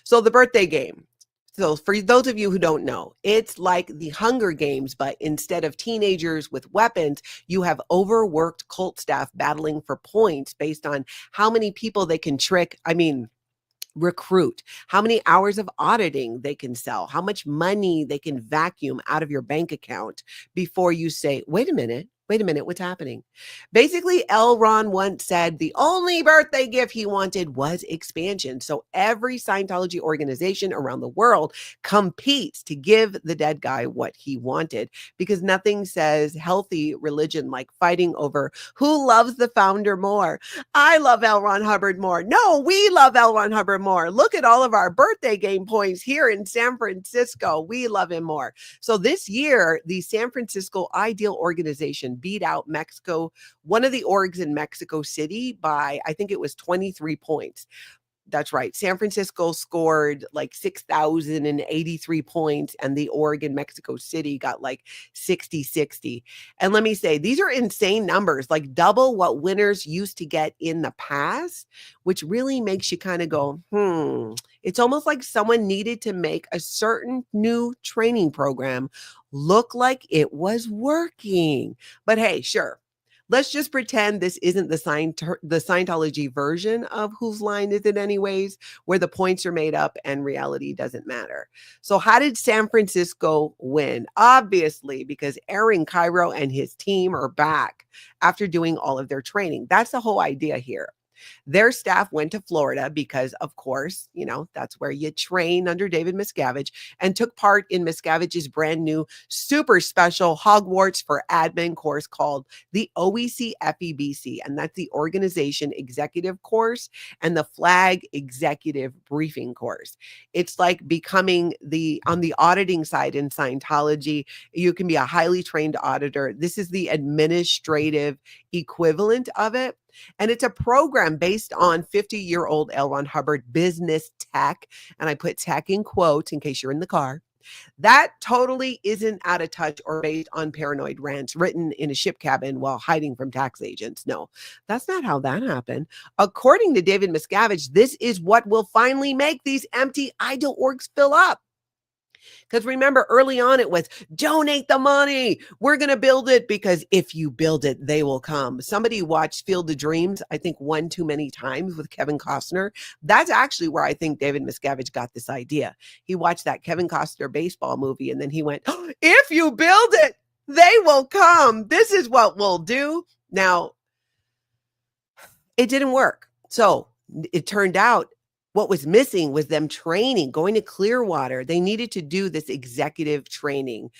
So the birthday game. So for those of you who don't know, it's like the Hunger Games, but instead of teenagers with weapons, you have overworked cult staff battling for points based on how many people they can recruit, how many hours of auditing they can sell, how much money they can vacuum out of your bank account before you say, wait a minute, what's happening? Basically, L. Ron once said the only birthday gift he wanted was expansion. So every Scientology organization around the world competes to give the dead guy what he wanted because nothing says healthy religion like fighting over who loves the founder more. I love L. Ron Hubbard more. No, we love L. Ron Hubbard more. Look at all of our birthday game points here in San Francisco. We love him more. So this year, the San Francisco Ideal Organization beat out Mexico, one of the orgs in Mexico City by, I think it was 23 points. That's right. San Francisco scored like 6,083 points and the org in Mexico City got like 60. And let me say, these are insane numbers, like double what winners used to get in the past, which really makes you kind of go, It's almost like someone needed to make a certain new training program look like it was working. But hey, sure. Let's just pretend this isn't the Scientology version of Whose Line Is It Anyways, where the points are made up and reality doesn't matter. So how did San Francisco win? Obviously, because Aaron Kyro and his team are back after doing all of their training. That's the whole idea here. Their staff went to Florida because, of course, that's where you train under David Miscavige, and took part in Miscavige's brand new super special Hogwarts for admin course called the OEC FEBC. And that's the Organization Executive Course and the Flag Executive Briefing Course. It's like becoming on the auditing side in Scientology, you can be a highly trained auditor. This is the administrative equivalent of it. And it's a program based on 50-year-old L. Ron Hubbard business tech. And I put tech in quotes in case you're in the car. That totally isn't out of touch or based on paranoid rants written in a ship cabin while hiding from tax agents. No, that's not how that happened. According to David Miscavige, this is what will finally make these empty idle orgs fill up. Because remember, early on, it was donate the money. We're going to build it because if you build it, they will come. Somebody watched Field of Dreams, I think one too many times with Kevin Costner. That's actually where I think David Miscavige got this idea. He watched that Kevin Costner baseball movie and then he went, if you build it, They will come. This is what we'll do. Now, it didn't work. So it turned out what was missing was them training, going to Clearwater. They needed to do this executive training.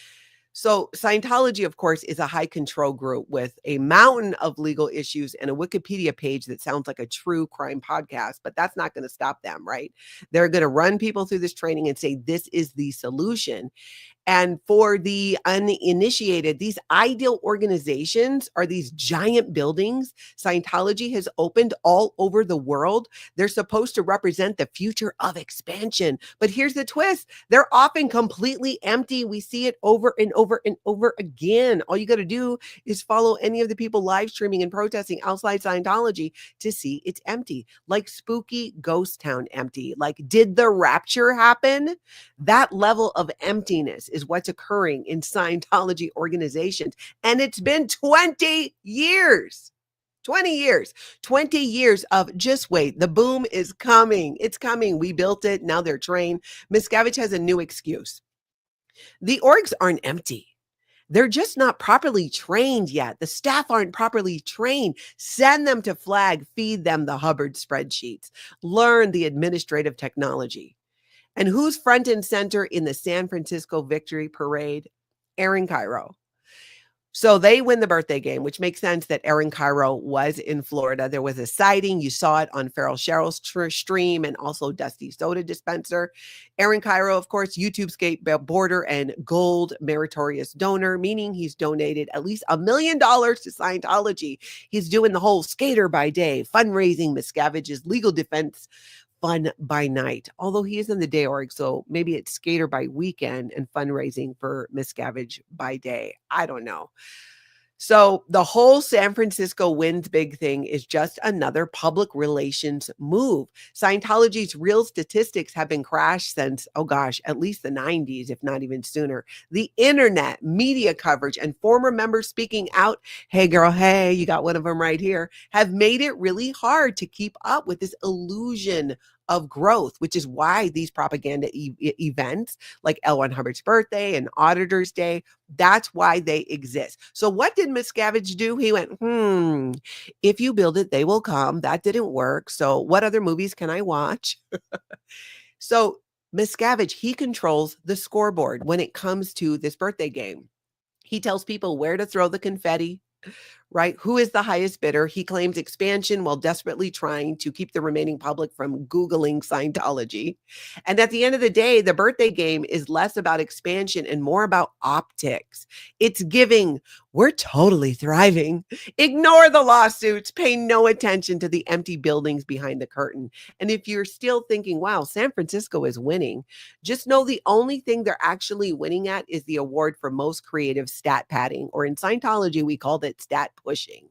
So Scientology, of course, is a high control group with a mountain of legal issues and a Wikipedia page that sounds like a true crime podcast, but that's not going to stop them, right? They're going to run people through this training and say, this is the solution. And for the uninitiated, these ideal organizations are these giant buildings Scientology has opened all over the world. They're supposed to represent the future of expansion. But here's the twist. They're often completely empty. We see it over and over and over again. All you got to do is follow any of the people live streaming and protesting outside Scientology to see it's empty. Like spooky ghost town empty. Like, did the rapture happen? That level of emptiness is what's occurring in Scientology organizations. And it's been 20 years. 20 years. 20 years of just wait. The boom is coming. It's coming. We built it. Now they're trained. Miscavige has a new excuse. The orgs aren't empty. They're just not properly trained yet. The staff aren't properly trained. Send them to Flag. Feed them the Hubbard spreadsheets. Learn the administrative technology. And who's front and center in the San Francisco victory parade? Aaron Kyro. So they win the birthday game, which makes sense that Aaron Kyro was in Florida. There was a sighting. You saw it on Feral Cheryl's stream and also Dusty Soda Dispenser. Aaron Kyro, of course, YouTube skateboarder and gold meritorious donor, meaning he's donated at least $1 million to Scientology. He's doing the whole skater by day, fundraising, Miscavige's legal defense fun by night, although he is in the day org, so maybe it's skater by weekend and fundraising for Miscavige by day. I don't know. So the whole San Francisco wins big thing is just another public relations move. Scientology's real statistics have been crashed since, oh gosh, at least the 90s, if not even sooner. The internet, media coverage, and former members speaking out, hey girl, hey, you got one of them right here, have made it really hard to keep up with this illusion of growth, which is why these propaganda events like L. Ron Hubbard's birthday and Auditor's Day, that's why they exist. So what did Miscavige do? He went, if you build it, they will come. That didn't work. So what other movies can I watch? So Miscavige, he controls the scoreboard when it comes to this birthday game. He tells people where to throw the confetti, right? Who is the highest bidder? He claims expansion while desperately trying to keep the remaining public from Googling Scientology. And at the end of the day, the birthday game is less about expansion and more about optics. It's giving, we're totally thriving. Ignore the lawsuits. Pay no attention to the empty buildings behind the curtain. And if you're still thinking, wow, San Francisco is winning, just know the only thing they're actually winning at is the award for most creative stat padding, or in Scientology, we called it stat pushing,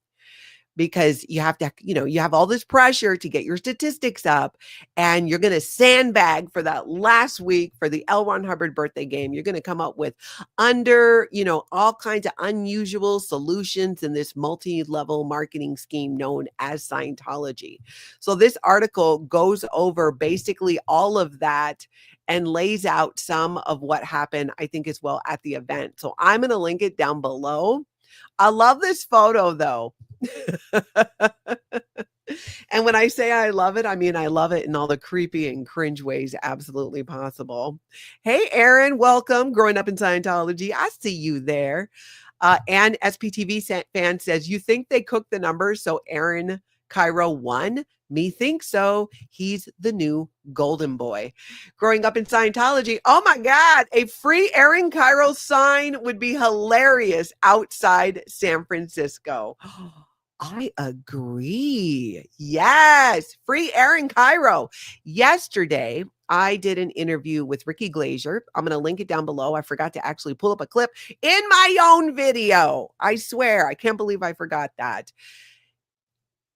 because you have to, you have all this pressure to get your statistics up, and you're going to sandbag for that last week for the L. Ron Hubbard birthday game. You're going to come up with all kinds of unusual solutions in this multi-level marketing scheme known as Scientology. So this article goes over basically all of that and lays out some of what happened, I think, as well at the event. So I'm going to link it down below. I love this photo though. And when I say I love it, I mean I love it in all the creepy and cringe ways absolutely possible. Hey, Aaron, welcome. Growing up in Scientology. I see you there. And SPTV fan says, you think they cooked the numbers so Aaron Kyro won? Me think so. He's the new golden boy. Growing up in Scientology, oh my God, a free Aaron Kyro sign would be hilarious outside San Francisco. I agree. Yes, free Aaron Kyro. Yesterday, I did an interview with Ricky Glazier. I'm going to link it down below. I forgot to actually pull up a clip in my own video. I swear, I can't believe I forgot that.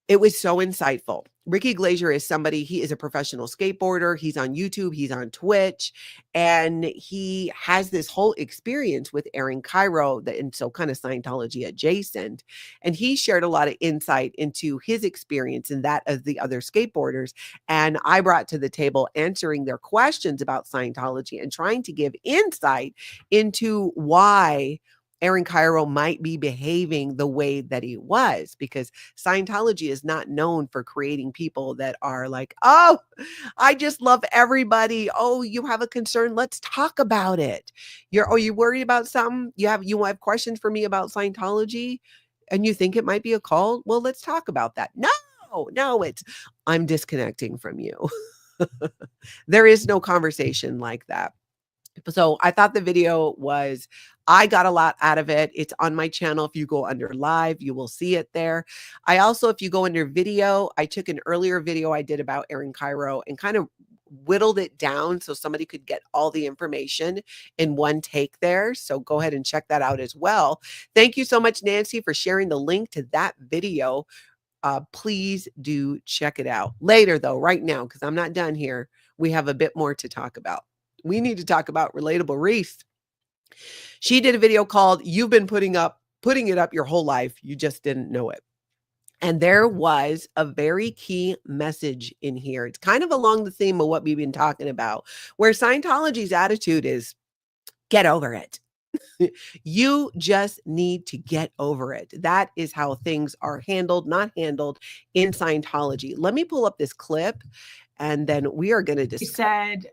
It was so insightful. Ricky Glazier is somebody, he is a professional skateboarder. He's on YouTube, he's on Twitch, and he has this whole experience with Aaron Kyro, and so kind of Scientology adjacent. And he shared a lot of insight into his experience and that of the other skateboarders. And I brought to the table answering their questions about Scientology and trying to give insight into why Aaron Kyro might be behaving the way that he was, because Scientology is not known for creating people that are like, oh, I just love everybody. Oh, you have a concern. Let's talk about it. Are you worried about something? You have questions for me about Scientology and you think it might be a cult? Well, let's talk about that. No, it's I'm disconnecting from you. There is no conversation like that. So I thought the video I got a lot out of it. It's on my channel. If you go under live, you will see it there. I also, if you go under video, I took an earlier video I did about Aaron Kyro and kind of whittled it down so somebody could get all the information in one take there. So go ahead and check that out as well. Thank you so much, Nancy, for sharing the link to that video. Please do check it out later, though. Right now, because I'm not done here, we have a bit more to talk about. We need to talk about Relatable Reese. She did a video called "You've been putting it up your whole life. You just didn't know it." And there was a very key message in here. It's kind of along the theme of what we've been talking about, where Scientology's attitude is, get over it. You just need to get over it. That is how things are not handled in Scientology. Let me pull up this clip and then we are going to discuss. He said,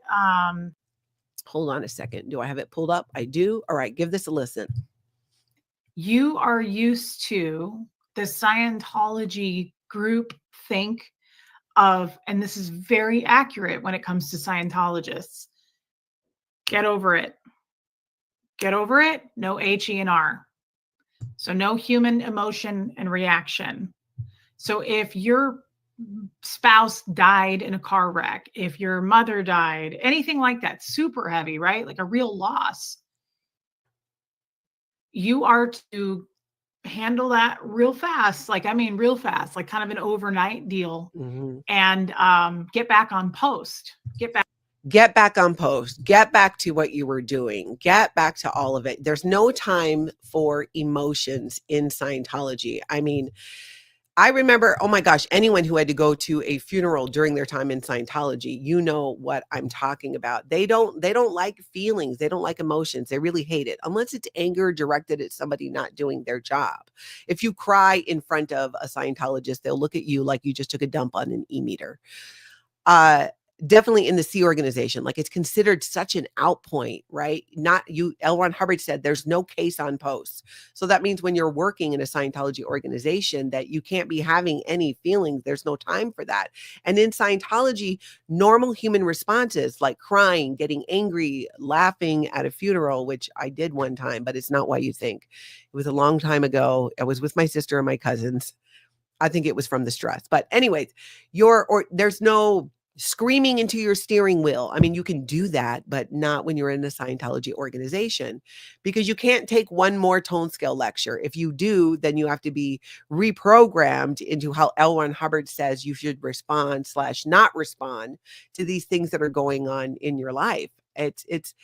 hold on a second. Do I have it pulled up? I do. All right. Give this a listen. you are used to the Scientology group think of, and this is very accurate when it comes to Scientologists, get over it. Get over it. No H-E-N-R. So no human emotion and reaction. So if your spouse died in a car wreck, if your mother died, anything like that, super heavy, right? Like a real loss, you are to handle that real fast. Real fast, like kind of an overnight deal. Mm-hmm. And get back on post. Get back on post, get back to what you were doing, get back to all of it. There's no time for emotions in Scientology. I mean, I remember, oh my gosh, anyone who had to go to a funeral during their time in Scientology, you know what I'm talking about. They don't like feelings. They don't like emotions. They really hate it, unless it's anger directed at somebody not doing their job. If you cry in front of a Scientologist, they'll look at you like you just took a dump on an e-meter. Definitely in the C organization, like it's considered such an outpoint, right? Not you. L. Ron Hubbard said there's no case on posts. So that means when you're working in a Scientology organization that you can't be having any feelings. There's no time for that. And in Scientology, normal human responses like crying, getting angry, laughing at a funeral, which I did one time, but it's not what you think. It was a long time ago. I was with my sister and my cousins. I think it was from the stress. But anyways, there's no screaming into your steering wheel. I mean, you can do that, but not when you're in a Scientology organization, because you can't take one more tone scale lecture. If you do, then you have to be reprogrammed into how L. Ron Hubbard says you should respond / not respond to these things that are going on in your life. It's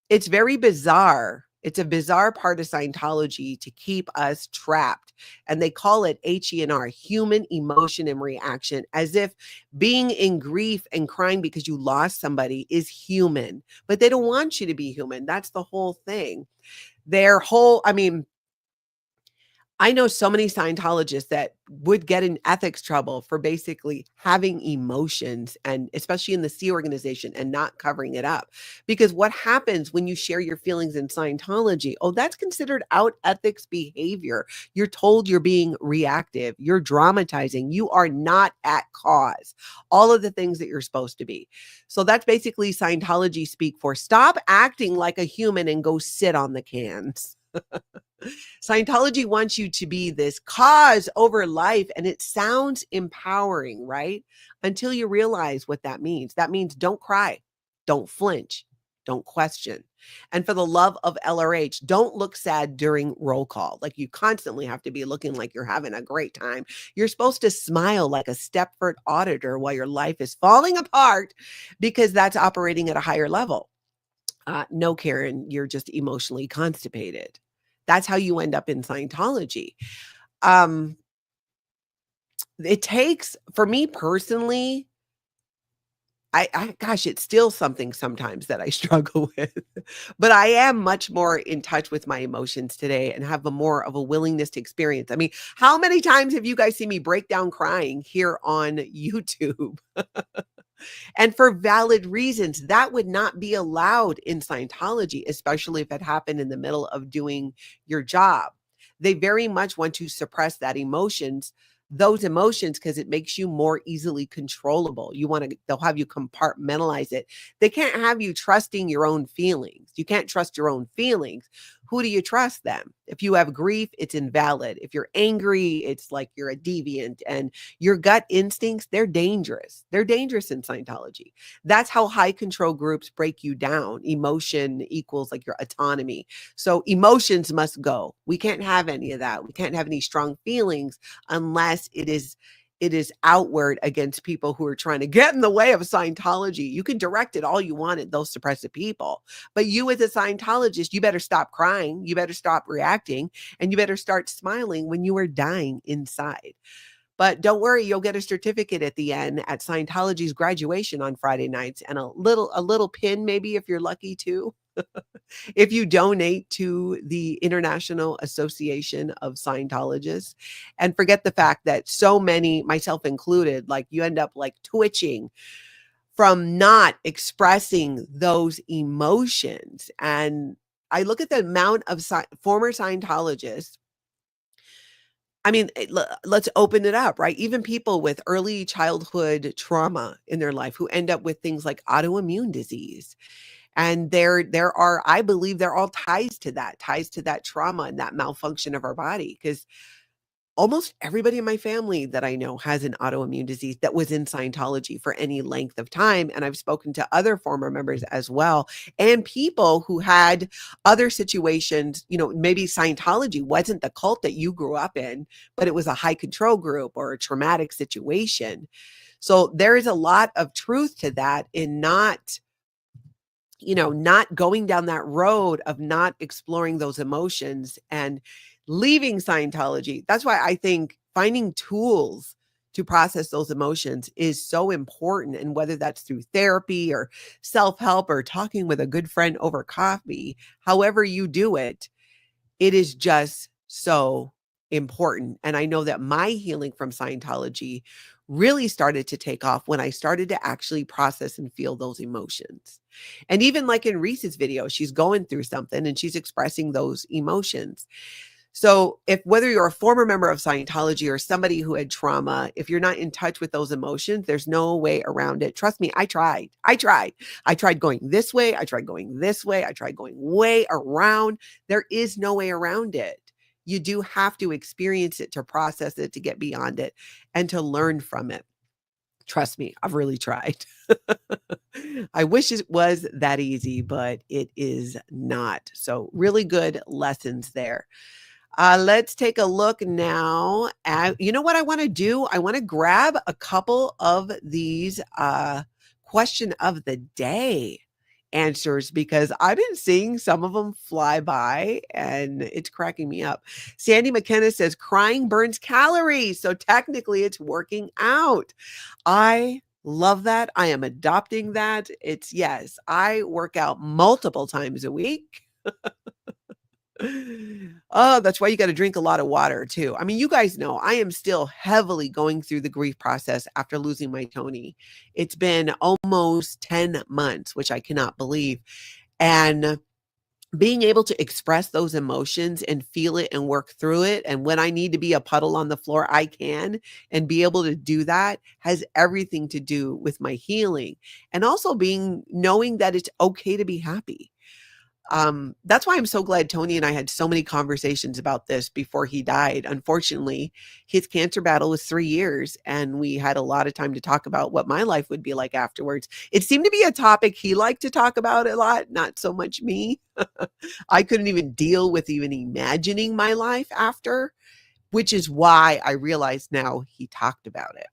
very bizarre. It's a bizarre part of Scientology to keep us trapped. And they call it HENR, human emotion and reaction, as if being in grief and crying because you lost somebody is human. But they don't want you to be human. That's the whole thing. I know so many Scientologists that would get in ethics trouble for basically having emotions, and especially in the C organization, and not covering it up. Because what happens when you share your feelings in Scientology? Oh, that's considered out ethics behavior. You're told you're being reactive. You're dramatizing. You are not at cause. All of the things that you're supposed to be. So that's basically Scientology speak for stop acting like a human and go sit on the cans. Scientology wants you to be this cause over life, and it sounds empowering, right? Until you realize what that means. That means don't cry, don't flinch, don't question. And for the love of LRH, don't look sad during roll call. Like you constantly have to be looking like you're having a great time. You're supposed to smile like a Stepford auditor while your life is falling apart, because that's operating at a higher level. No, Karen, you're just emotionally constipated. That's how you end up in Scientology. It takes, for me personally, gosh, it's still something sometimes that I struggle with, but I am much more in touch with my emotions today and have a more of a willingness to experience. I mean, how many times have you guys seen me break down crying here on YouTube? And for valid reasons, that would not be allowed in Scientology, especially if it happened in the middle of doing your job. They very much want to suppress those emotions, because it makes you more easily controllable. They'll have you compartmentalize it. They can't have you trusting your own feelings. You can't trust your own feelings. Who do you trust them? If you have grief, it's invalid. If you're angry, it's like you're a deviant. And your gut instincts, they're dangerous. They're dangerous in Scientology. That's how high control groups break you down. Emotion equals like your autonomy. So emotions must go. We can't have any of that. We can't have any strong feelings unless it is outward against people who are trying to get in the way of Scientology. You can direct it all you want at those suppressive people, but you as a Scientologist, you better stop crying, you better stop reacting, and you better start smiling when you are dying inside. But don't worry, you'll get a certificate at the end at Scientology's graduation on Friday nights, and a little pin maybe if you're lucky too. If you donate to the International Association of Scientologists. And forget the fact that so many, myself included, like you end up like twitching from not expressing those emotions. And I look at the amount of former Scientologists. I mean, let's open it up, right? Even people with early childhood trauma in their life who end up with things like autoimmune disease. And there are, I believe there are all ties to that trauma and that malfunction of our body. Because almost everybody in my family that I know has an autoimmune disease that was in Scientology for any length of time. And I've spoken to other former members as well, and people who had other situations, maybe Scientology wasn't the cult that you grew up in, but it was a high control group or a traumatic situation. So there is a lot of truth to that in not going down that road of not exploring those emotions and leaving Scientology. That's why I think finding tools to process those emotions is so important. And whether that's through therapy or self-help or talking with a good friend over coffee, however you do it, it is just so important. And I know that my healing from Scientology really started to take off when I started to actually process and feel those emotions. And even like in Reese's video, she's going through something and she's expressing those emotions. So whether you're a former member of Scientology or somebody who had trauma, if you're not in touch with those emotions, there's no way around it. Trust me, I tried. I tried going this way. I tried going this way. I tried going way around. There is no way around it. You do have to experience it to process it, to get beyond it, and to learn from it. Trust me, I've really tried. I wish it was that easy, but it is not. So really good lessons there. Let's take a look now at, you know what I want to do? I want to grab a couple of these question of the day answers, because I've been seeing some of them fly by and it's cracking me up. Sandy McKenna says crying burns calories, so technically it's working out. I love that. I am adopting that. Yes, I work out multiple times a week. Oh, that's why you got to drink a lot of water too. I mean, you guys know I am still heavily going through the grief process after losing my Tony. It's been almost 10 months, which I cannot believe. And being able to express those emotions and feel it and work through it. And when I need to be a puddle on the floor, I can, and be able to do that has everything to do with my healing. And also knowing that it's okay to be happy. That's why I'm so glad Tony and I had so many conversations about this before he died. Unfortunately, his cancer battle was 3 years, and we had a lot of time to talk about what my life would be like afterwards. It seemed to be a topic he liked to talk about a lot, not so much me. I couldn't even deal with even imagining my life after, which is why I realize now he talked about it,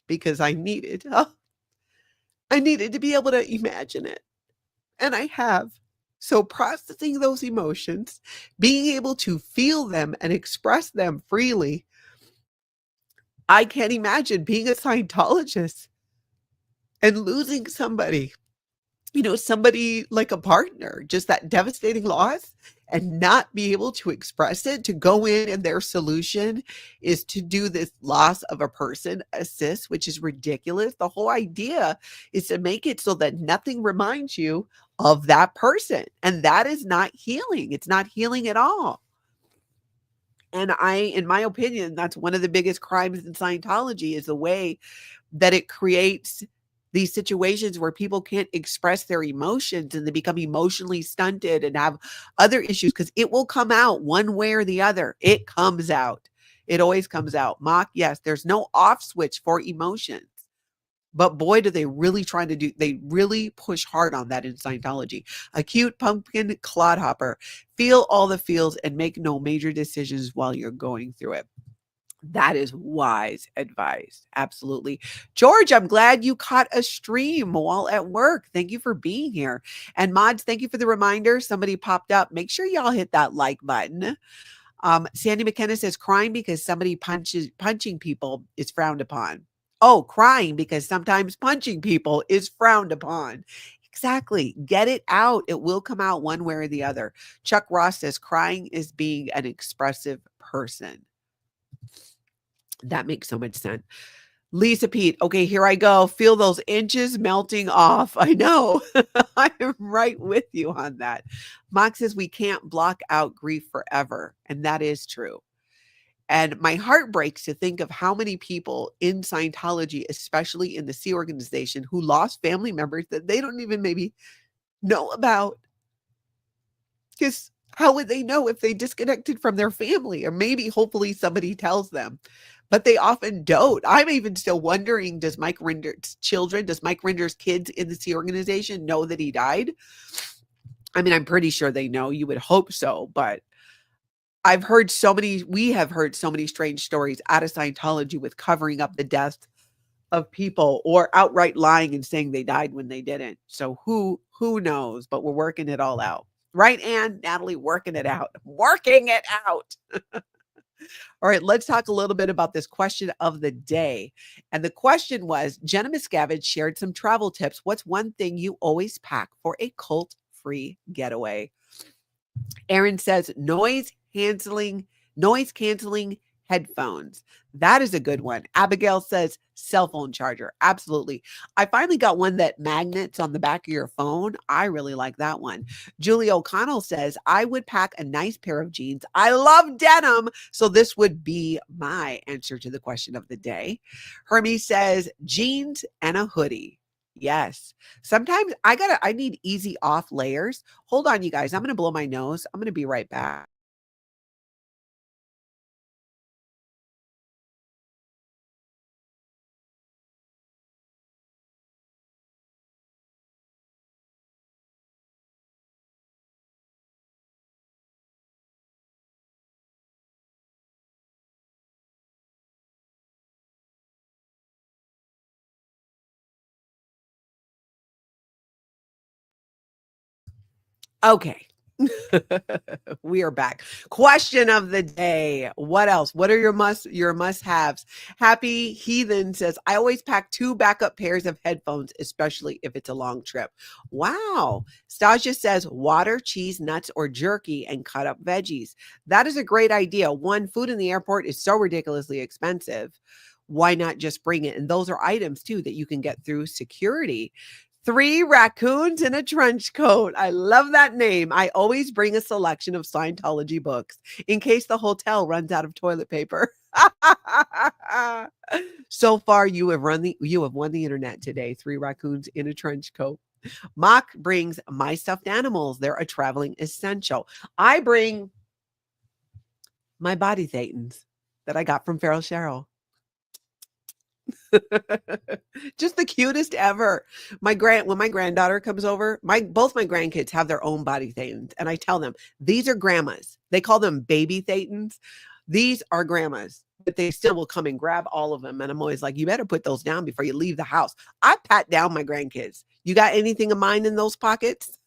because I needed to be able to imagine it. And I have. So processing those emotions, being able to feel them and express them freely. I can't imagine being a Scientologist and losing somebody, somebody like a partner, just that devastating loss, and not be able to express it, to go in and their solution is to do this loss of a person assist, which is ridiculous. The whole idea is to make it so that nothing reminds you of that person. And that is not healing. It's not healing at all. And in my opinion, that's one of the biggest crimes in Scientology, is the way that it creates these situations where people can't express their emotions and they become emotionally stunted and have other issues, because it will come out one way or the other. It comes out. It always comes out. Mock, yes, there's no off switch for emotions. But boy, do they really they really push hard on that in Scientology. A cute pumpkin clodhopper. Feel all the feels and make no major decisions while you're going through it. That is wise advice. Absolutely. George, I'm glad you caught a stream while at work. Thank you for being here. And mods, thank you for the reminder. Somebody popped up. Make sure y'all hit that like button. Sandy McKenna says crying because somebody punching people is frowned upon. Oh, crying because sometimes punching people is frowned upon. Exactly. Get it out. It will come out one way or the other. Chuck Ross says crying is being an expressive person. That makes so much sense. Lisa Pete, okay, here I go. Feel those inches melting off. I know. I am right with you on that. Mock says we can't block out grief forever. And that is true. And my heart breaks to think of how many people in Scientology, especially in the Sea organization, who lost family members that they don't even maybe know about. Because how would they know if they disconnected from their family? Or maybe, hopefully, somebody tells them. But they often don't. I'm even still wondering, does Mike Rinder's kids in the Sea organization know that he died? I mean, I'm pretty sure they know. You would hope so. But we have heard so many strange stories out of Scientology with covering up the deaths of people or outright lying and saying they died when they didn't. So who knows? But we're working it all out. Right, Ann? Natalie, working it out. Working it out. All right, let's talk a little bit about this question of the day. And the question was, Jenna Miscavige shared some travel tips. What's one thing you always pack for a cult-free getaway? Aaron says noise canceling headphones. That is a good one. Abigail says cell phone charger. Absolutely. I finally got one that magnets on the back of your phone. I really like that one. Julie O'Connell says I would pack a nice pair of jeans. I love denim. So this would be my answer to the question of the day. Hermes says jeans and a hoodie. Yes. Sometimes I need easy off layers. Hold on, you guys. I'm going to blow my nose. I'm going to be right back. Okay. We are back. Question of the day. What else? What are your must-haves? Happy Heathen says, I always pack 2 backup pairs of headphones, especially if it's a long trip. Wow. Stasia says water, cheese, nuts, or jerky and cut up veggies. That is a great idea. One, food in the airport is so ridiculously expensive. Why not just bring it? And those are items too that you can get through security. 3 raccoons in a trench coat. I love that name. I always bring a selection of Scientology books in case the hotel runs out of toilet paper. So far, you have won the internet today. 3 raccoons in a trench coat. Mock brings my stuffed animals. They're a traveling essential. I bring my body thetans that I got from Feral Cheryl. Just the cutest ever. When my granddaughter comes over, both my grandkids have their own body thetans, and I tell them these are grandmas. They call them baby thetans. These are grandmas, but they still will come and grab all of them. And I'm always like, you better put those down before you leave the house. I pat down my grandkids. You got anything of mine in those pockets?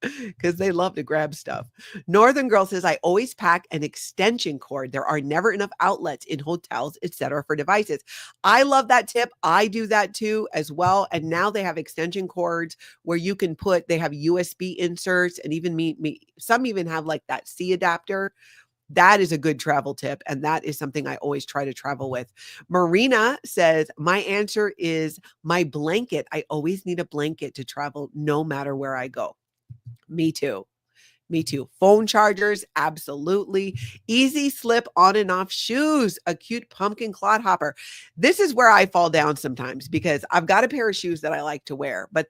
because they love to grab stuff. Northern Girl says, I always pack an extension cord. There are never enough outlets in hotels, etc., for devices. I love that tip. I do that too as well. And now they have extension cords where you can they have USB inserts, and even some even have like that C adapter. That is a good travel tip. And that is something I always try to travel with. Marina says, my answer is my blanket. I always need a blanket to travel no matter where I go. Me too. Me too. Phone chargers, absolutely. Easy slip on and off shoes, a cute pumpkin clodhopper. This is where I fall down sometimes because I've got a pair of shoes that I like to wear, but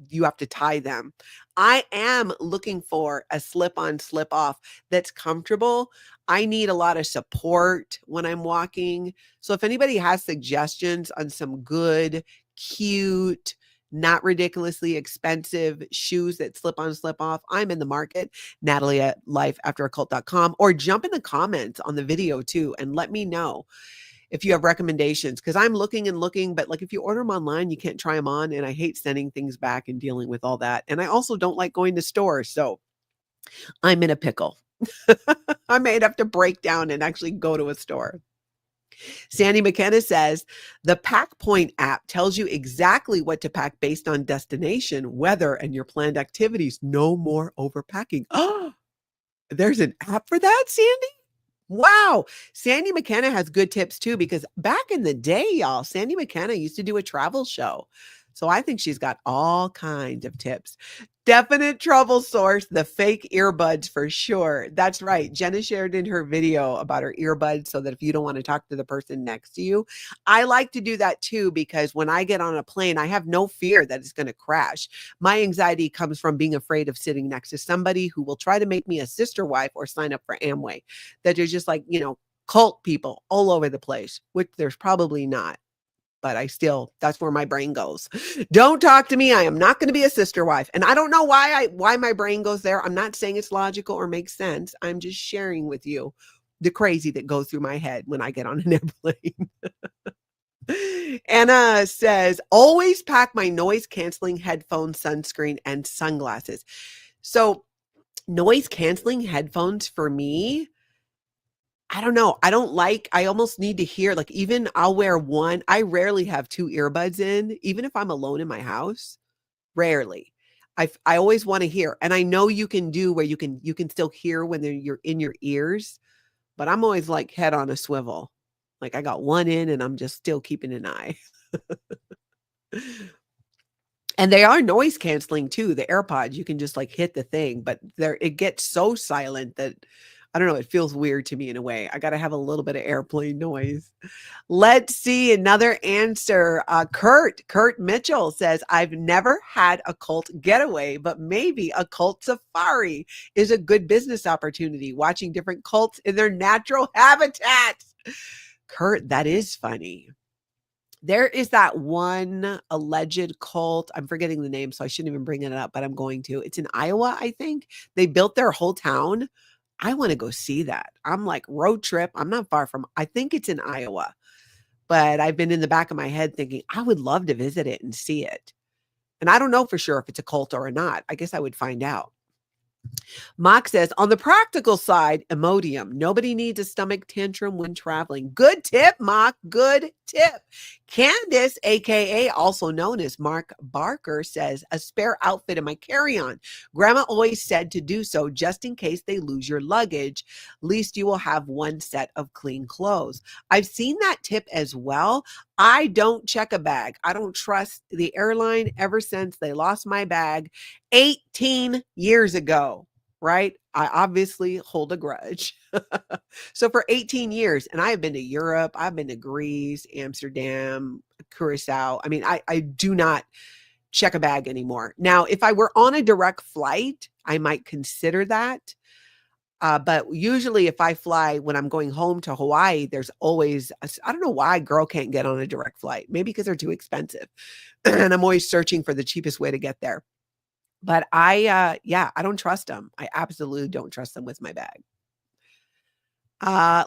you have to tie them. I am looking for a slip on, slip off that's comfortable. I need a lot of support when I'm walking. So if anybody has suggestions on some good, cute, not ridiculously expensive shoes that slip on, slip off, I'm in the market. Natalie at lifeafteraCult.com, or jump in the comments on the video too and let me know if you have recommendations, because I'm looking and looking, but like if you order them online, you can't try them on. And I hate sending things back and dealing with all that. And I also don't like going to stores. So I'm in a pickle. I may have to break down and actually go to a store. Sandy McKenna says, the Pack Point app tells you exactly what to pack based on destination, weather, and your planned activities. No more overpacking. Oh, there's an app for that, Sandy? Wow. Sandy McKenna has good tips too, because back in the day, y'all, Sandy McKenna used to do a travel show. So I think she's got all kinds of tips. Definite trouble source, the fake earbuds for sure. That's right. Jenna shared in her video about her earbuds so that if you don't want to talk to the person next to you, I like to do that too, because when I get on a plane, I have no fear that it's going to crash. My anxiety comes from being afraid of sitting next to somebody who will try to make me a sister wife or sign up for Amway. That is just like, cult people all over the place, which there's probably not. But that's where my brain goes. Don't talk to me. I am not going to be a sister wife. And I don't know why my brain goes there. I'm not saying it's logical or makes sense. I'm just sharing with you the crazy that goes through my head when I get on an airplane. Anna says, always pack my noise canceling headphones, sunscreen, and sunglasses. So noise canceling headphones for me, I don't know. I almost need to hear, like, even I'll wear one. I rarely have two earbuds in, even if I'm alone in my house. Rarely. I always want to hear. And I know you can do where you can still hear when you're in your ears, but I'm always like head on a swivel. Like I got one in and I'm just still keeping an eye. And they are noise canceling too. The AirPods, you can just like hit the thing, but it gets so silent that I don't know. It feels weird to me in a way. I got to have a little bit of airplane noise. Let's see another answer. Kurt Mitchell says, I've never had a cult getaway, but maybe a cult safari is a good business opportunity, watching different cults in their natural habitats. Kurt, that is funny. There is that one alleged cult. I'm forgetting the name, so I shouldn't even bring it up, but I'm going to. It's in Iowa, I think. They built their whole town. I want to go see that. I'm like, road trip. I'm not far from, I think it's in Iowa, but I've been in the back of my head thinking I would love to visit it and see it. And I don't know for sure if it's a cult or not. I guess I would find out. Mock says, on the practical side, Imodium. Nobody needs a stomach tantrum when traveling. Good tip, Mock. Good tip. Candace, a.k.a. also known as Mark Barker, says, a spare outfit in my carry-on. Grandma always said to do so just in case they lose your luggage. Least you will have one set of clean clothes. I've seen that tip as well. I don't check a bag. I don't trust the airline ever since they lost my bag 18 years ago, right? I obviously hold a grudge. So for 18 years, and I have been to Europe, I've been to Greece, Amsterdam, Curacao. I mean, I do not check a bag anymore. Now, if I were on a direct flight, I might consider that. But usually if I fly when I'm going home to Hawaii, there's always, I don't know why a girl can't get on a direct flight. Maybe because they're too expensive. And I'm always searching for the cheapest way to get there. But I don't trust them. I absolutely don't trust them with my bag.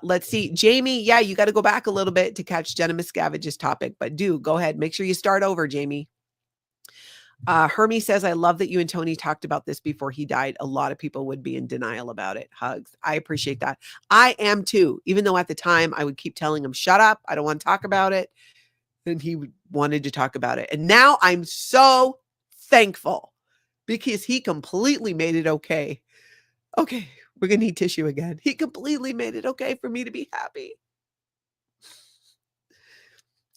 Let's see. Jamie, yeah, you got to go back a little bit to catch Jenna Miscavige's topic, but go ahead. Make sure you start over, Jamie. Hermie says, I love that you and Tony talked about this before he died. A lot of people would be in denial about it. Hugs. I appreciate that. I am too, even though at the time I would keep telling him, shut up. I don't want to talk about it. And he wanted to talk about it. And now I'm so thankful because he completely made it okay. Okay, we're going to need tissue again. He completely made it okay for me to be happy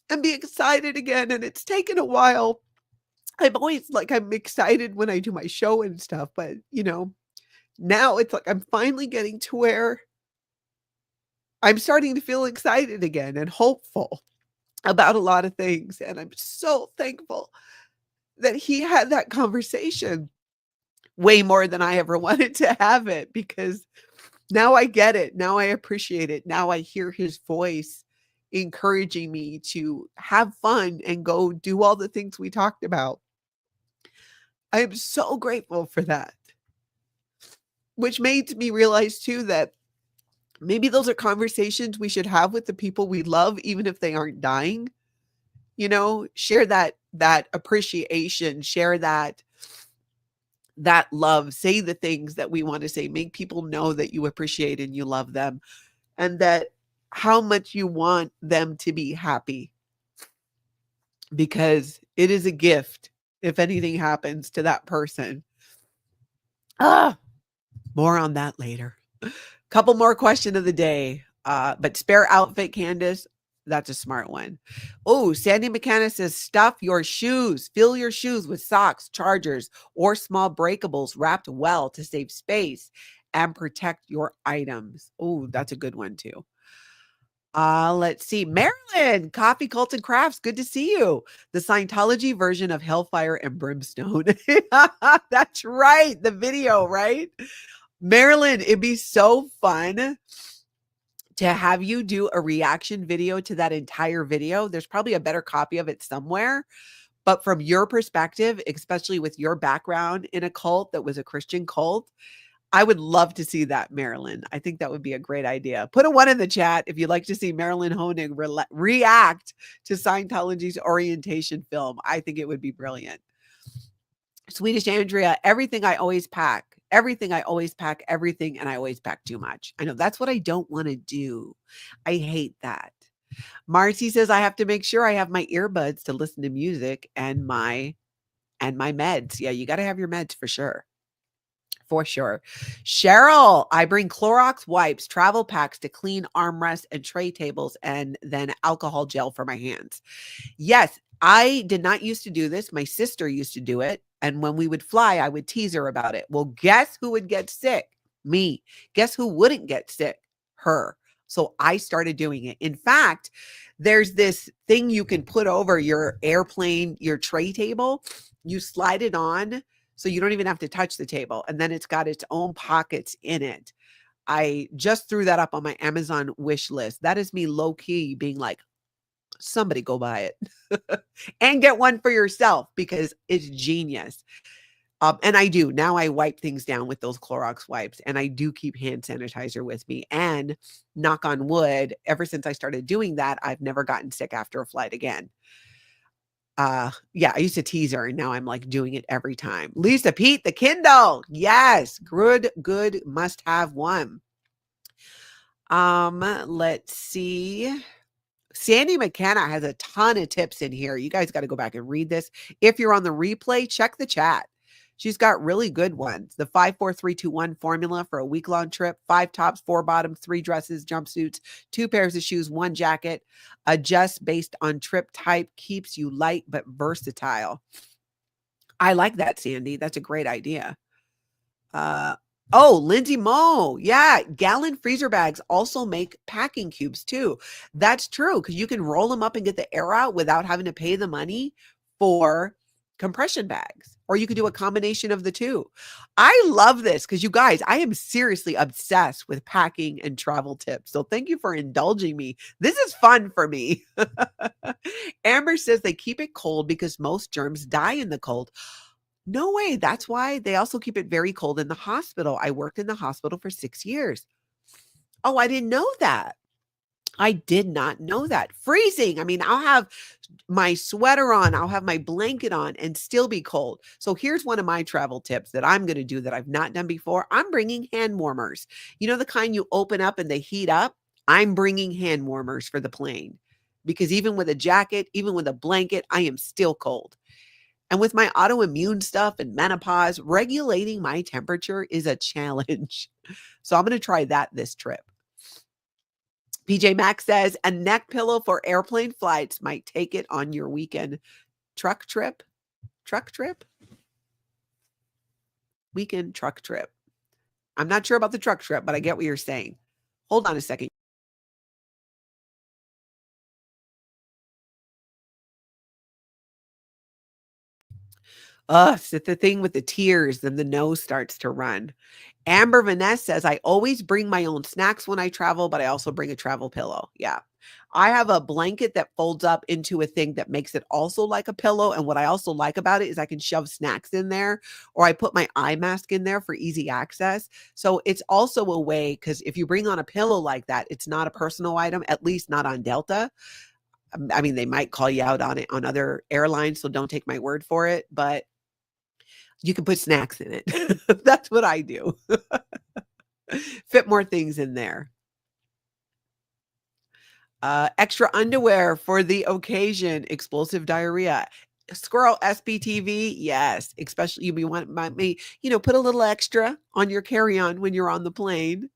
and be excited again. And it's taken a while. I'm always like, I'm excited when I do my show and stuff, but you know, now it's like I'm finally getting to where I'm starting to feel excited again and hopeful about a lot of things. And I'm so thankful that he had that conversation way more than I ever wanted to have it, because now I get it. Now I appreciate it. Now I hear his voice encouraging me to have fun and go do all the things we talked about. I am so grateful for that, which made me realize too that maybe those are conversations we should have with the people we love, even if they aren't dying. You know, share that appreciation, share that love, say the things that we want to say, make people know that you appreciate and you love them, and that how much you want them to be happy, because it is a gift if anything happens to that person. More on that later. Couple more question of the day. But spare outfit, Candace, that's a smart one. Oh, Sandy McKenna says, stuff your shoes. Fill your shoes with socks, chargers, or small breakables wrapped well to save space and protect your items. Oh, that's a good one too. Let's see. Marilyn, Coffee, Cult, and Crafts. Good to see you. The Scientology version of Hellfire and Brimstone. That's right. The video, right? Marilyn, it'd be so fun to have you do a reaction video to that entire video. There's probably a better copy of it somewhere. But from your perspective, especially with your background in a cult that was a Christian cult, I would love to see that, Marilyn. I think that would be a great idea. Put a 1 in the chat if you'd like to see Marilyn Honig react to Scientology's orientation film. I think it would be brilliant. Swedish Andrea, everything I always pack. Everything I always pack, everything, and I always pack too much. I know that's what I don't want to do. I hate that. Marcy says I have to make sure I have my earbuds to listen to music and my meds. Yeah, you got to have your meds for sure. For sure. Cheryl, I bring Clorox wipes, travel packs to clean armrests and tray tables, and then alcohol gel for my hands. Yes, I did not used to do this. My sister used to do it. And when we would fly, I would tease her about it. Well, guess who would get sick? Me. Guess who wouldn't get sick? Her. So I started doing it. In fact, there's this thing you can put over your airplane, your tray table. You slide it on, so you don't even have to touch the table. And then it's got its own pockets in it. I just threw that up on my Amazon wish list. That is me low key being like, somebody go buy it and get one for yourself, because it's genius. And I do. Now I wipe things down with those Clorox wipes, and I do keep hand sanitizer with me, and knock on wood, ever since I started doing that, I've never gotten sick after a flight again. Yeah, I used to tease her, and now I'm like doing it every time. Lisa Pete, the Kindle. Yes. Good, must have one. Let's see. Sandy McKenna has a ton of tips in here. You guys got to go back and read this. If you're on the replay, check the chat. She's got really good ones. The 5-4-3-2-1 formula for a week-long trip: 5 tops, 4 bottoms, 3 dresses, jumpsuits, 2 pairs of shoes, 1 jacket. Adjust based on trip type. Keeps you light but versatile. I like that, Sandy. That's a great idea. Oh, Lindsay Moe. Yeah. Gallon freezer bags also make packing cubes too. That's true, because you can roll them up and get the air out without having to pay the money for compression bags, or you could do a combination of the two. I love this because, you guys, I am seriously obsessed with packing and travel tips. So thank you for indulging me. This is fun for me. Amber says they keep it cold because most germs die in the cold. No way. That's why they also keep it very cold in the hospital. I worked in the hospital for 6 years. Oh, I didn't know that. I did not know that. Freezing. I mean, I'll have my sweater on, I'll have my blanket on and still be cold. So here's one of my travel tips that I'm going to do that I've not done before. I'm bringing hand warmers. You know, the kind you open up and they heat up? I'm bringing hand warmers for the plane because even with a jacket, even with a blanket, I am still cold. And with my autoimmune stuff and menopause, regulating my temperature is a challenge. So I'm going to try that this trip. PJ Max says a neck pillow for airplane flights might take it on your weekend truck trip. Weekend truck trip. I'm not sure about the truck trip, but I get what you're saying. Hold on a second. It's the thing with the tears, then the nose starts to run. Amber Vanessa says, I always bring my own snacks when I travel, but I also bring a travel pillow. Yeah. I have a blanket that folds up into a thing that makes it also like a pillow. And what I also like about it is I can shove snacks in there, or I put my eye mask in there for easy access. So it's also a way, because if you bring on a pillow like that, it's not a personal item, at least not on Delta. I mean, they might call you out on it on other airlines, so don't take my word for it, but you can put snacks in it. That's what I do. Fit more things in there. Extra underwear for the occasion. Explosive diarrhea. Squirrel SPTV. Yes. Especially you want me, put a little extra on your carry-on when you're on the plane.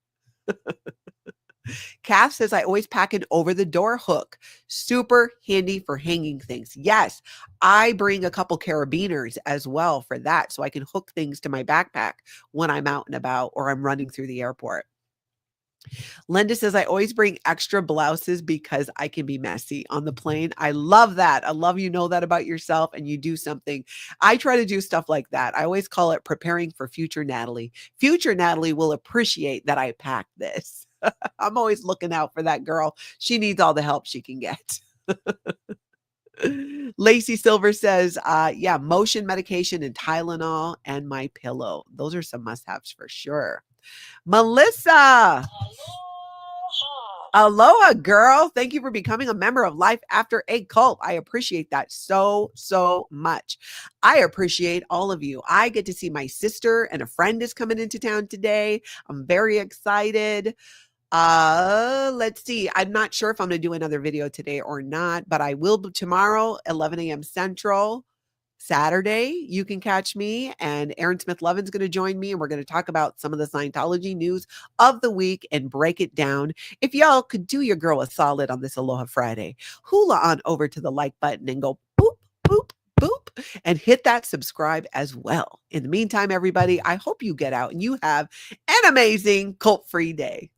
Kath says, I always pack an over-the-door hook. Super handy for hanging things. Yes, I bring a couple carabiners as well for that, so I can hook things to my backpack when I'm out and about or I'm running through the airport. Linda says, I always bring extra blouses because I can be messy on the plane. I love that. I love you know that about yourself and you do something. I try to do stuff like that. I always call it preparing for future Natalie. Future Natalie will appreciate that I packed this. I'm always looking out for that girl. She needs all the help she can get. Lacey Silver says, yeah, motion medication and Tylenol and my pillow. Those are some must-haves for sure. Melissa. Aloha, girl. Thank you for becoming a member of Life After a Cult. I appreciate that so much. I appreciate all of you. I get to see my sister and a friend is coming into town today. I'm very excited. Let's see. I'm not sure if I'm going to do another video today or not, but I will tomorrow, 11 a.m. Central. Saturday, you can catch me, and Aaron Smith-Levin's going to join me, and we're going to talk about some of the Scientology news of the week and break it down. If y'all could do your girl a solid on this Aloha Friday, hula on over to the like button and go boop, boop, boop, and hit that subscribe as well. In the meantime, everybody, I hope you get out and you have an amazing cult-free day.